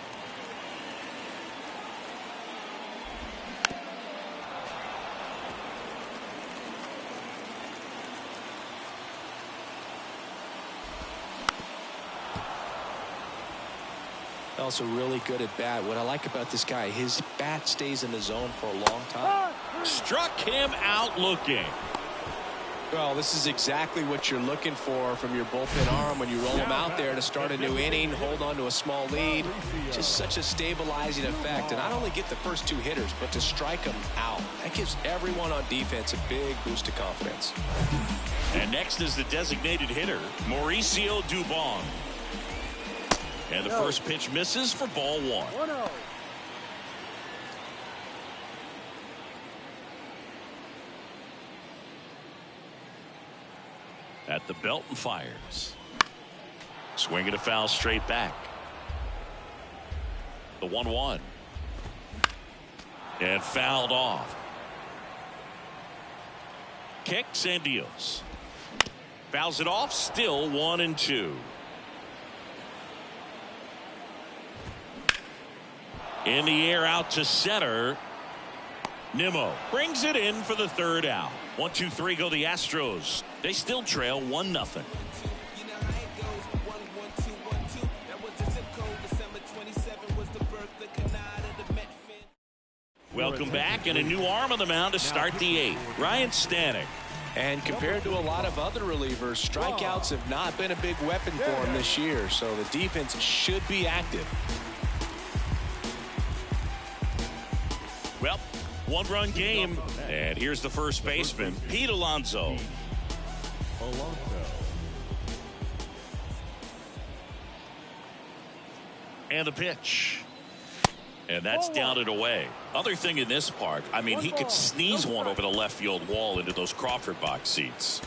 Also really good at bat. What I like about this guy, his bat stays in the zone for a long time. Struck him out looking. Well, this is exactly what you're looking for from your bullpen arm when you roll him out there to start a new inning, hold on to a small lead. Just such a stabilizing effect. And not only get the first 2 hitters, but to strike them out. That gives everyone on defense a big boost of confidence. And next is the designated hitter, Mauricio Dubon. And the first pitch misses for ball 1. 1-0. At the belt and fires. Swing and a foul straight back. The 1-1. And fouled off. Kicks and deals. Fouls it off, still 1-2. In the air out to center. Nimmo brings it in for the 3rd out. 1-2-3 go the Astros. They still trail 1-0. Welcome back, and a new arm on the mound to start the 8th. Ryan Stanek. And compared to a lot of other relievers, strikeouts have not been a big weapon for him this year. So the defense should be active. Well, 1-run game, and here's the first baseman, Pete Alonso. And the pitch. And that's down and away. Other thing in this park, I mean, he could sneeze one over the left field wall into those Crawford box seats.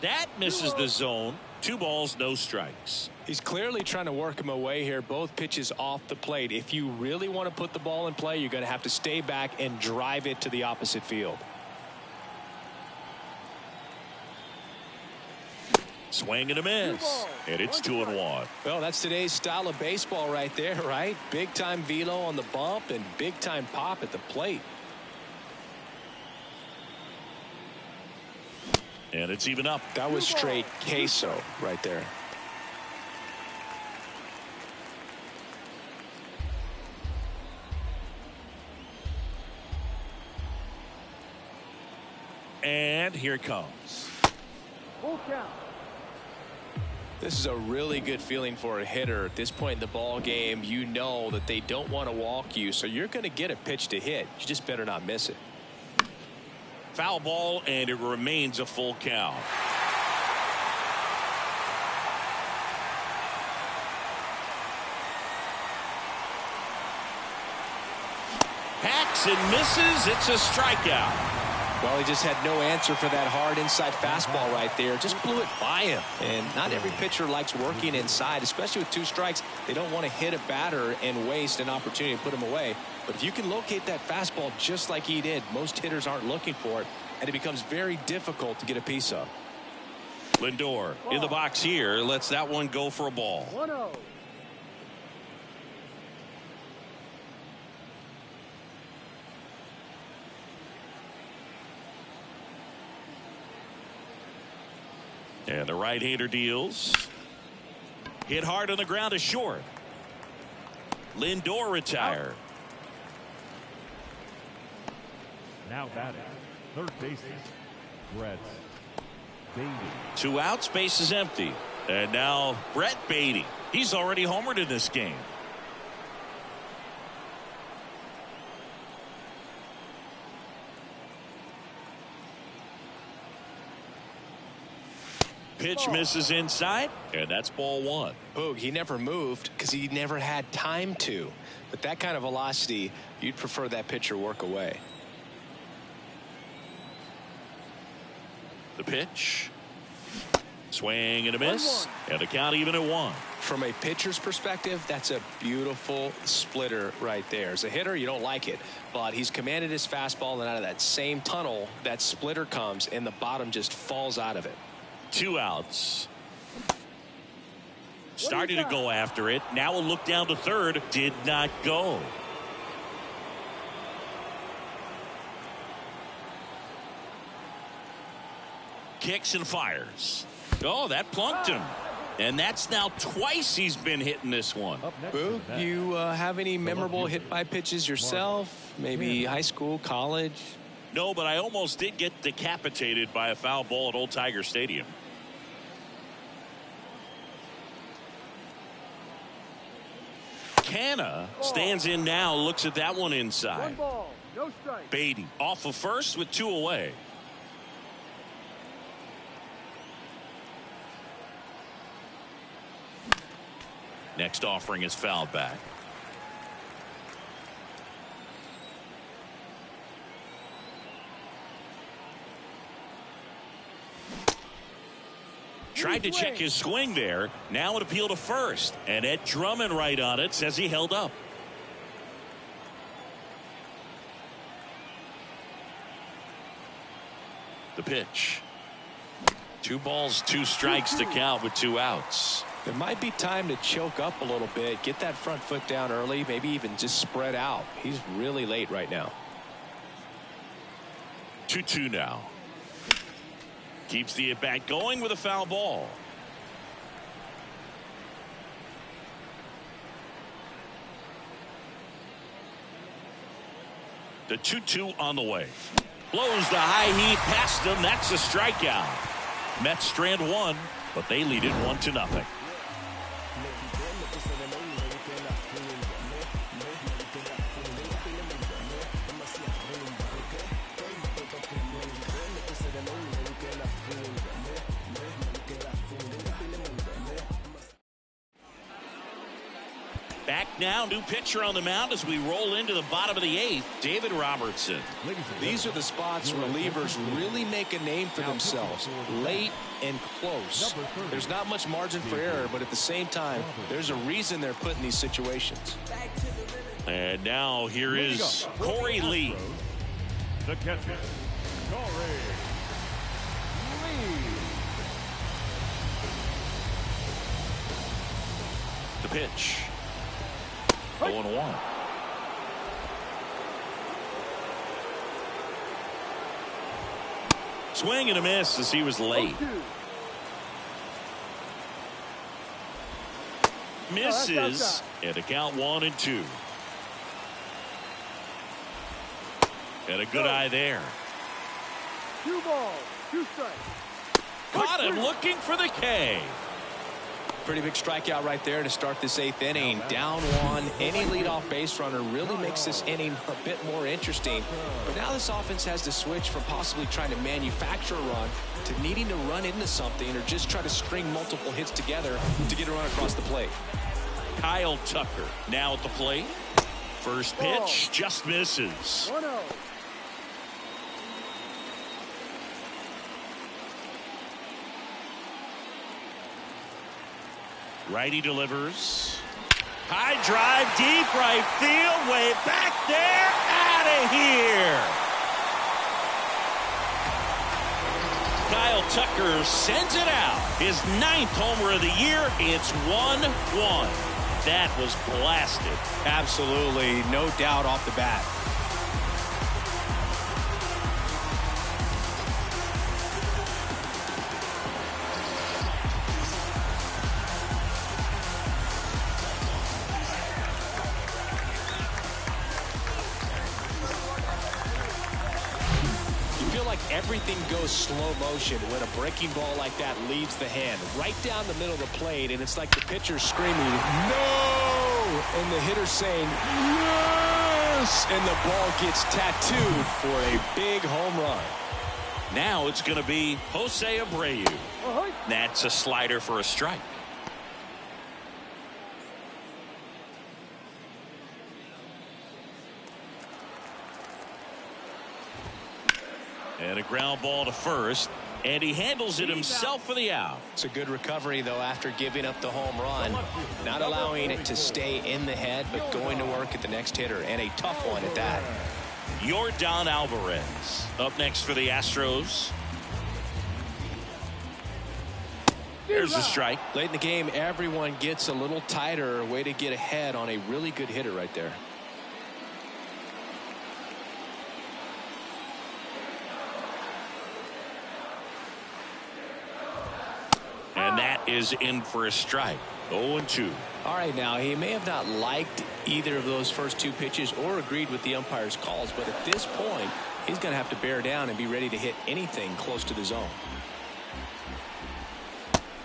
That misses the zone. 2 balls, no strikes. He's clearly trying to work him away here. Both pitches off the plate. If you really want to put the ball in play, you're going to have to stay back and drive it to the opposite field. Swing and a miss. And it's 2-1. Well, that's today's style of baseball right there, right? Big time velo on the bump and big time pop at the plate. And it's even up. That was straight queso right there. And here it comes. Full count. This is a really good feeling for a hitter at this point in the ball game. You know that they don't want to walk you, so you're going to get a pitch to hit. You just better not miss it. Foul ball, and it remains a full count. Hacks and misses. It's a strikeout. Well, he just had no answer for that hard inside fastball right there. Just blew it by him. And not every pitcher likes working inside, especially with 2 strikes. They don't want to hit a batter and waste an opportunity to put him away. But if you can locate that fastball just like he did, most hitters aren't looking for it, and it becomes very difficult to get a piece of. Lindor in the box here. Lets that one go for a ball. 1-0. And the right-hander deals. Hit hard on the ground is short. Lindor retired. Now batting, third baseman, Brett Beatty. 2 outs, base is empty. And now Brett Beatty. He's already homered in this game. Pitch misses inside, and that's ball 1. Boog, he never moved because he never had time to. But that kind of velocity, you'd prefer that pitcher work away. The pitch. Swing and a miss. And the count even at 1. From a pitcher's perspective, that's a beautiful splitter right there. As a hitter, you don't like it. But he's commanded his fastball, and out of that same tunnel, that splitter comes, and the bottom just falls out of it. 2 outs. Started to go after it. Now a look down to third. Did not go. Kicks and fires. Oh, that plunked him. And that's now twice he's been hitting this one. Boog, you have any memorable hit-by pitches yourself? Maybe high school, college? No, but I almost did get decapitated by a foul ball at Old Tiger Stadium. Canna stands in now, looks at that one inside. 1 ball, no strike. Beatty off of first with 2 away. Next offering is fouled back. Tried to check his swing there. Now an appeal to first. And Ed Drummond right on it says he held up. The pitch. 2 balls, 2 strikes to count with 2 outs. There might be time to choke up a little bit, get that front foot down early, maybe even just spread out. He's really late right now. 2-2 now. Keeps the at-bat going with a foul ball. The 2-2 on the way. Blows the high heat past them. That's a strikeout. Mets strand 1, but they lead it 1-0. Back now, new pitcher on the mound as we roll into the bottom of the 8th, David Robertson. These are the spots relievers really make a name for themselves. Late and close. There's not much margin for error, but at the same time, there's a reason they're put in these situations. And now here is Corey Lee. The catcher, Corey Lee. The pitch. 0-1. Swing and a miss as he was late. Misses, and a count 1-2. And a good eye there. 2 balls, 2 strikes. Caught him looking for the K. pretty big strikeout right there to start this 8th inning. Down 1. Any leadoff base runner really makes this inning a bit more interesting. But now this offense has to switch from possibly trying to manufacture a run to needing to run into something or just try to string multiple hits together to get a run across the plate. Kyle Tucker now at the plate. First pitch just misses. 1-0. Righty delivers. High drive, deep right field, way back there, out of here. Kyle Tucker sends it out. His 9th homer of the year. It's 1-1. That was blasted. Absolutely, no doubt off the bat. Everything goes slow motion when a breaking ball like that leaves the hand right down the middle of the plate, and it's like the pitcher screaming, "No!" and the hitter saying, "Yes!" and the ball gets tattooed for a big home run. Now it's going to be Jose Abreu. That's a slider for a strike. And a ground ball to first, and he handles it himself for the out. It's a good recovery, though, after giving up the home run. Not allowing it to stay in the head, but going to work at the next hitter, and a tough one at that. Yordan Alvarez up next for the Astros. There's a strike. Late in the game, everyone gets a little tighter. Way to get ahead on a really good hitter right there. And that is in for a strike. 0-2. All right, now he may have not liked either of those first 2 pitches or agreed with the umpire's calls, but at this point, he's going to have to bear down and be ready to hit anything close to the zone.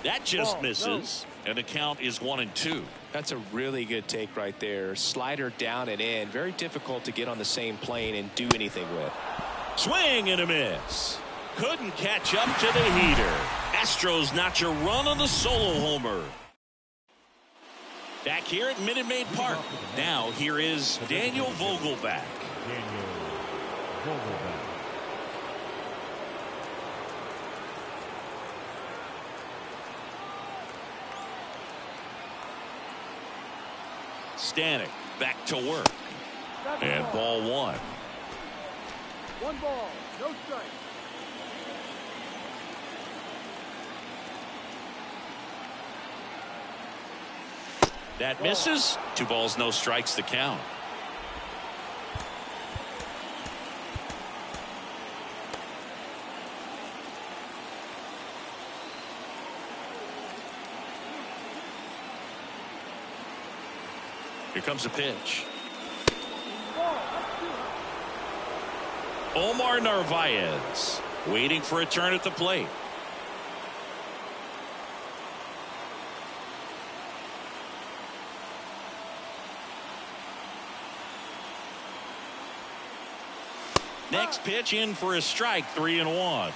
That just misses, and the count is 1-2. That's a really good take right there. Slider down and in. Very difficult to get on the same plane and do anything with. Swing and a miss. Couldn't catch up to the heater. Astros notch a run on the solo homer. Back here at Minute Maid Park. Now here is Daniel Vogelback. Stanek back to work. And ball 1. 1 ball, no strike. That misses. 2 balls, no strikes, the count. Here comes a pitch. Omar Narvaez waiting for a turn at the plate. Next pitch in for a strike, 3-1.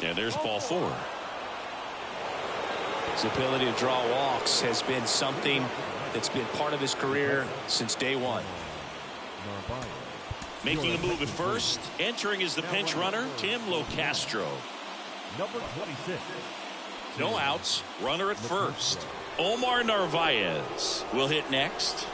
And there's ball 4. His ability to draw walks has been something that's been part of his career since day 1. Making a move at first, entering as the pinch runner, Tim Locastro. Number 26. No outs, runner at first. Omar Narvaez will hit next.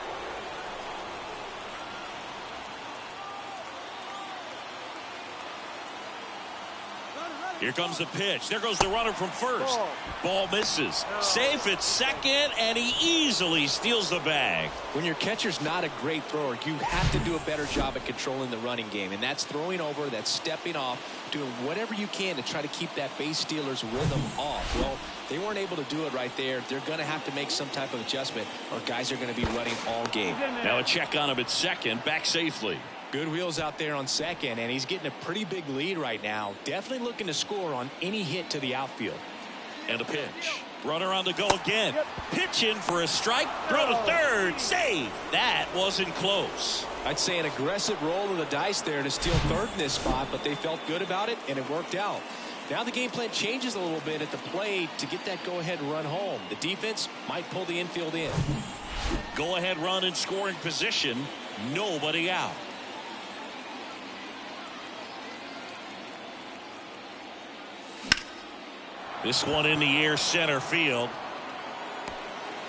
Here comes the pitch. There goes the runner from first. Ball misses. Safe at second, and he easily steals the bag. When your catcher's not a great thrower, you have to do a better job at controlling the running game, and that's throwing over, that's stepping off, doing whatever you can to try to keep that base stealer's rhythm off. Well, they weren't able to do it right there. They're going to have to make some type of adjustment, or guys are going to be running all game. Now a check on him at second, back safely. Good wheels out there on second, and he's getting a pretty big lead right now. Definitely looking to score on any hit to the outfield. And a pitch. Runner on the go again. Pitch in for a strike. Throw to third. Save. That wasn't close. I'd say an aggressive roll of the dice there to steal third in this spot, but they felt good about it, and it worked out. Now the game plan changes a little bit at the plate to get that go-ahead run home. The defense might pull the infield in. Go-ahead run in scoring position. Nobody out. This one in the air, center field.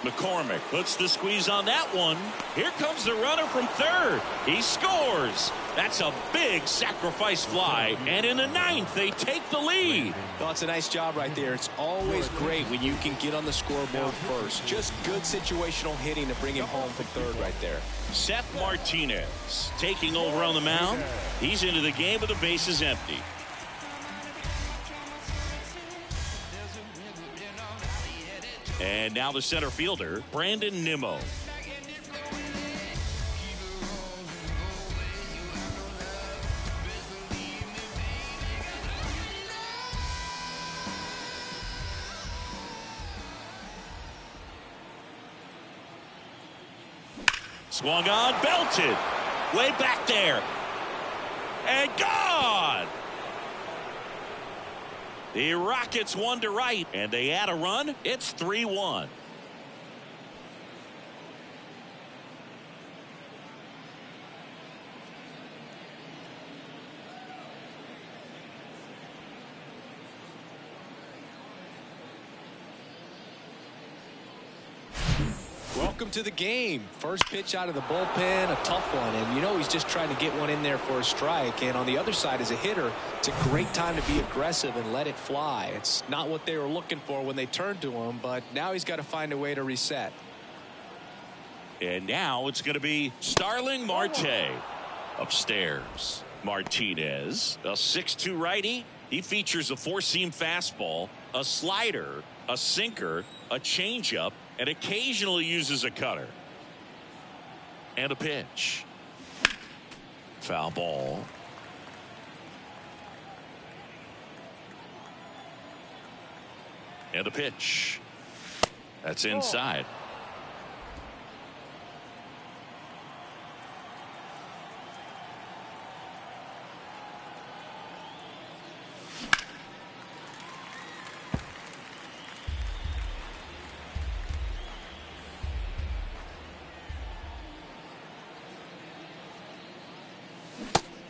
McCormick puts the squeeze on that one. Here comes the runner from third. He scores. That's a big sacrifice fly. And in the ninth, they take the lead. Well, it's a nice job right there. It's always great when you can get on the scoreboard first. Just good situational hitting to bring him home from third right there. Seth Martinez taking over on the mound. He's into the game with the bases empty. And now the center fielder, Brandon Nimmo. Swung on, belted. Way back there. And gone! The Rockets one to right, and they add a run. It's 3-1. Welcome to the game. First pitch out of the bullpen, a tough one, and you know he's just trying to get one in there for a strike. And on the other side, as a hitter, it's a great time to be aggressive and let it fly. It's not what they were looking for when they turned to him, but now he's got to find a way to reset. And now it's going to be Starling Marte. Upstairs, Martinez, a 6'2" righty. He features a four-seam fastball, a slider, a sinker, a changeup, and occasionally uses a cutter. And a pitch. Foul ball. And a pitch. That's inside.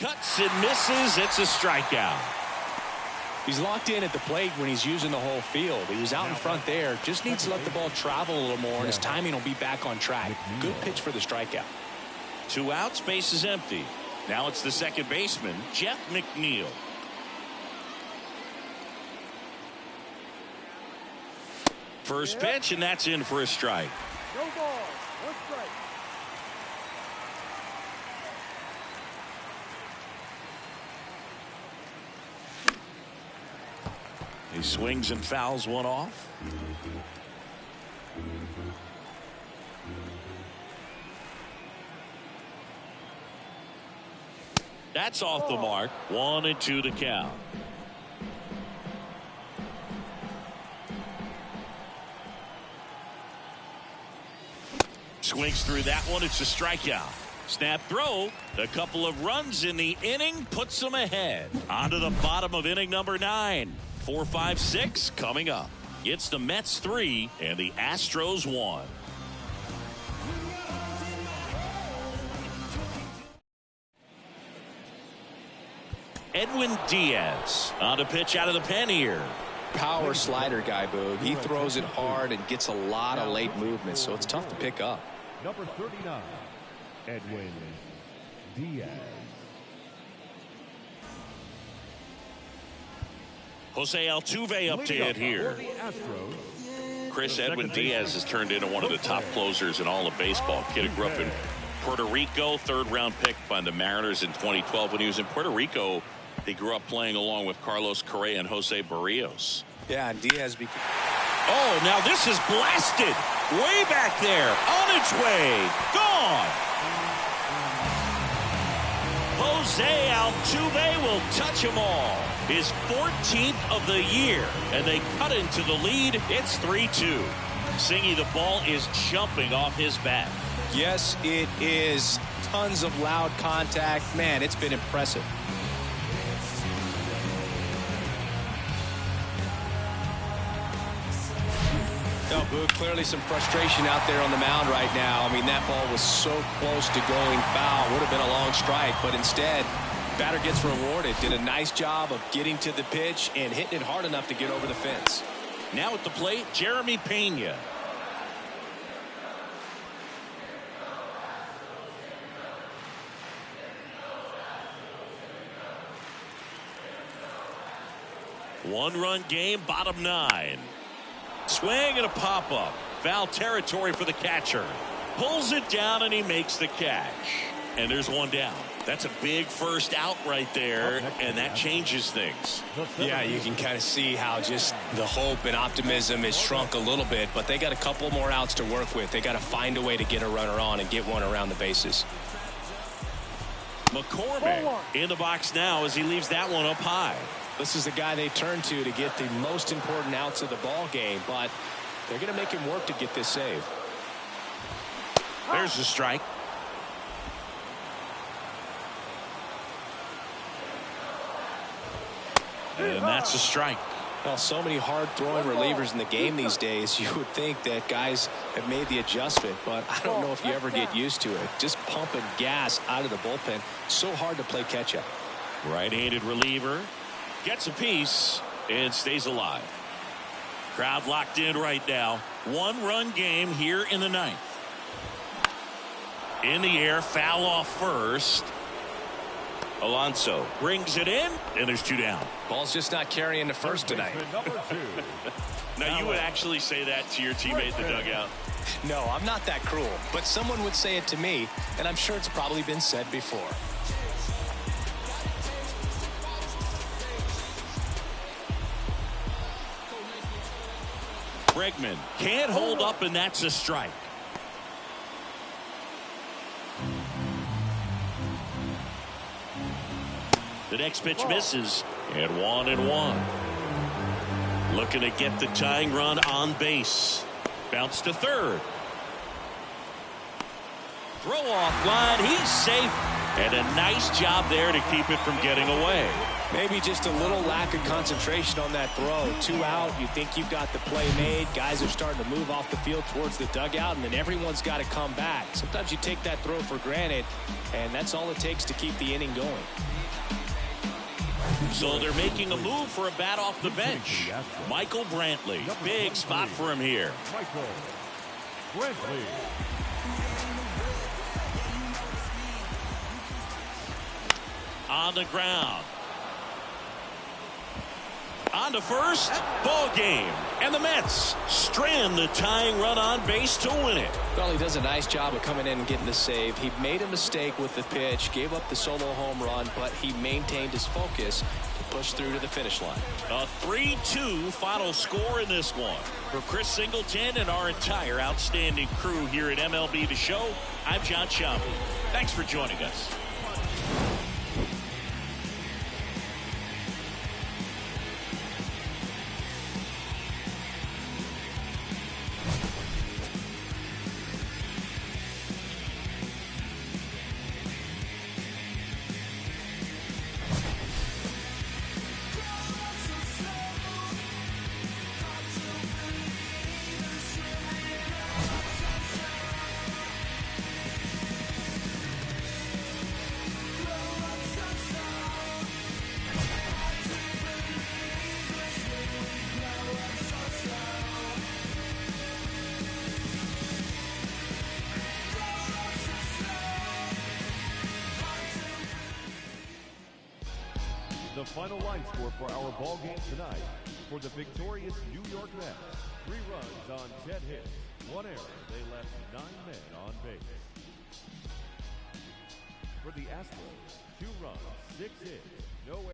Cuts and misses. It's a strikeout. He's locked in at the plate when he's using the whole field. He was out in front there. Just needs to let the ball travel a little more, and his timing will be back on track. Good pitch for the strikeout. 2 outs, base is empty. Now it's the second baseman, Jeff McNeil. First pitch, and that's in for a strike. No ball, one strike. He swings and fouls one off. That's off the mark. 1-2 to count. Swings through that one. It's a strikeout. Snap throw. A couple of runs in the inning puts them ahead. On to the bottom of inning number 9. 4, 5, 6 coming up. It's the Mets 3 and the Astros 1. Edwin Diaz on a pitch out of the pen here. Power slider guy, Boog. He throws it hard and gets a lot of late movement, so it's tough to pick up. Number 39, Edwin Diaz. Jose Altuve up to hit here. Chris, Edwin Diaz has turned into one of the top closers in all of baseball. Kid who grew up in Puerto Rico, third-round pick by the Mariners in 2012. When he was in Puerto Rico, he grew up playing along with Carlos Correa and Jose Barrios. Yeah, and Diaz. Oh, now this is blasted. Way back there. On its way. Gone. Jose Altuve will touch them all. His 14th of the year, and they cut into the lead. It's 3-2. Singy, the ball is jumping off his bat. Yes, it is. Tons of loud contact. Man, it's been impressive. Oh, Boog, clearly some frustration out there on the mound right now. I mean, that ball was so close to going foul. Would have been a long strike, but instead, batter gets rewarded. Did a nice job of getting to the pitch and hitting it hard enough to get over the fence. Now at the plate, Jeremy Pena. One-run game, bottom 9. Swing and a pop-up. Foul territory for the catcher. Pulls it down and he makes the catch. And there's one down. That's a big first out right there, and that changes things. Yeah, you can kind of see how just the hope and optimism is shrunk a little bit, but they got a couple more outs to work with. They got to find a way to get a runner on and get one around the bases. McCormick in the box now as he leaves that one up high. This is the guy they turn to get the most important outs of the ball game, but they're going to make him work to get this save. There's the strike. And that's a strike. Well, so many hard-throwing relievers in the game these days, you would think that guys have made the adjustment, but I don't know if you ever get used to it. Just pumping gas out of the bullpen, so hard to play catch-up. Right-handed reliever. Gets a piece and stays alive. Crowd locked in right now. One-run game here in the 9th. In the air, foul off first. Alonso brings it in, and there's 2 down. Ball's just not carrying the first tonight. Now, you would actually say that to your teammate in the dugout? No, I'm not that cruel, but someone would say it to me, and I'm sure it's probably been said before. Bregman can't hold up, and that's a strike. The next pitch misses, and 1-1. Looking to get the tying run on base. Bounce to third. Throw off line, he's safe, and a nice job there to keep it from getting away. Maybe just a little lack of concentration on that throw. 2 out, you think you've got the play made. Guys are starting to move off the field towards the dugout, and then everyone's got to come back. Sometimes you take that throw for granted, and that's all it takes to keep the inning going. So they're making a move for a bat off the bench. Michael Brantley. Big spot for him here. Michael Brantley. On the ground. On to first. Ball game. And the Mets strand the tying run on base to win it. Well, he does a nice job of coming in and getting the save. He made a mistake with the pitch, gave up the solo home run, but he maintained his focus to push through to the finish line. A 3-2 final score in this one. For Chris Singleton and our entire outstanding crew here at MLB The Show, I'm John Sciambi. Thanks for joining us. The final line score for our ball game tonight. For the victorious New York Mets, 3 runs on 10 hits, 1 error. They left 9 men on base. For the Astros, 2 runs, 6 hits, no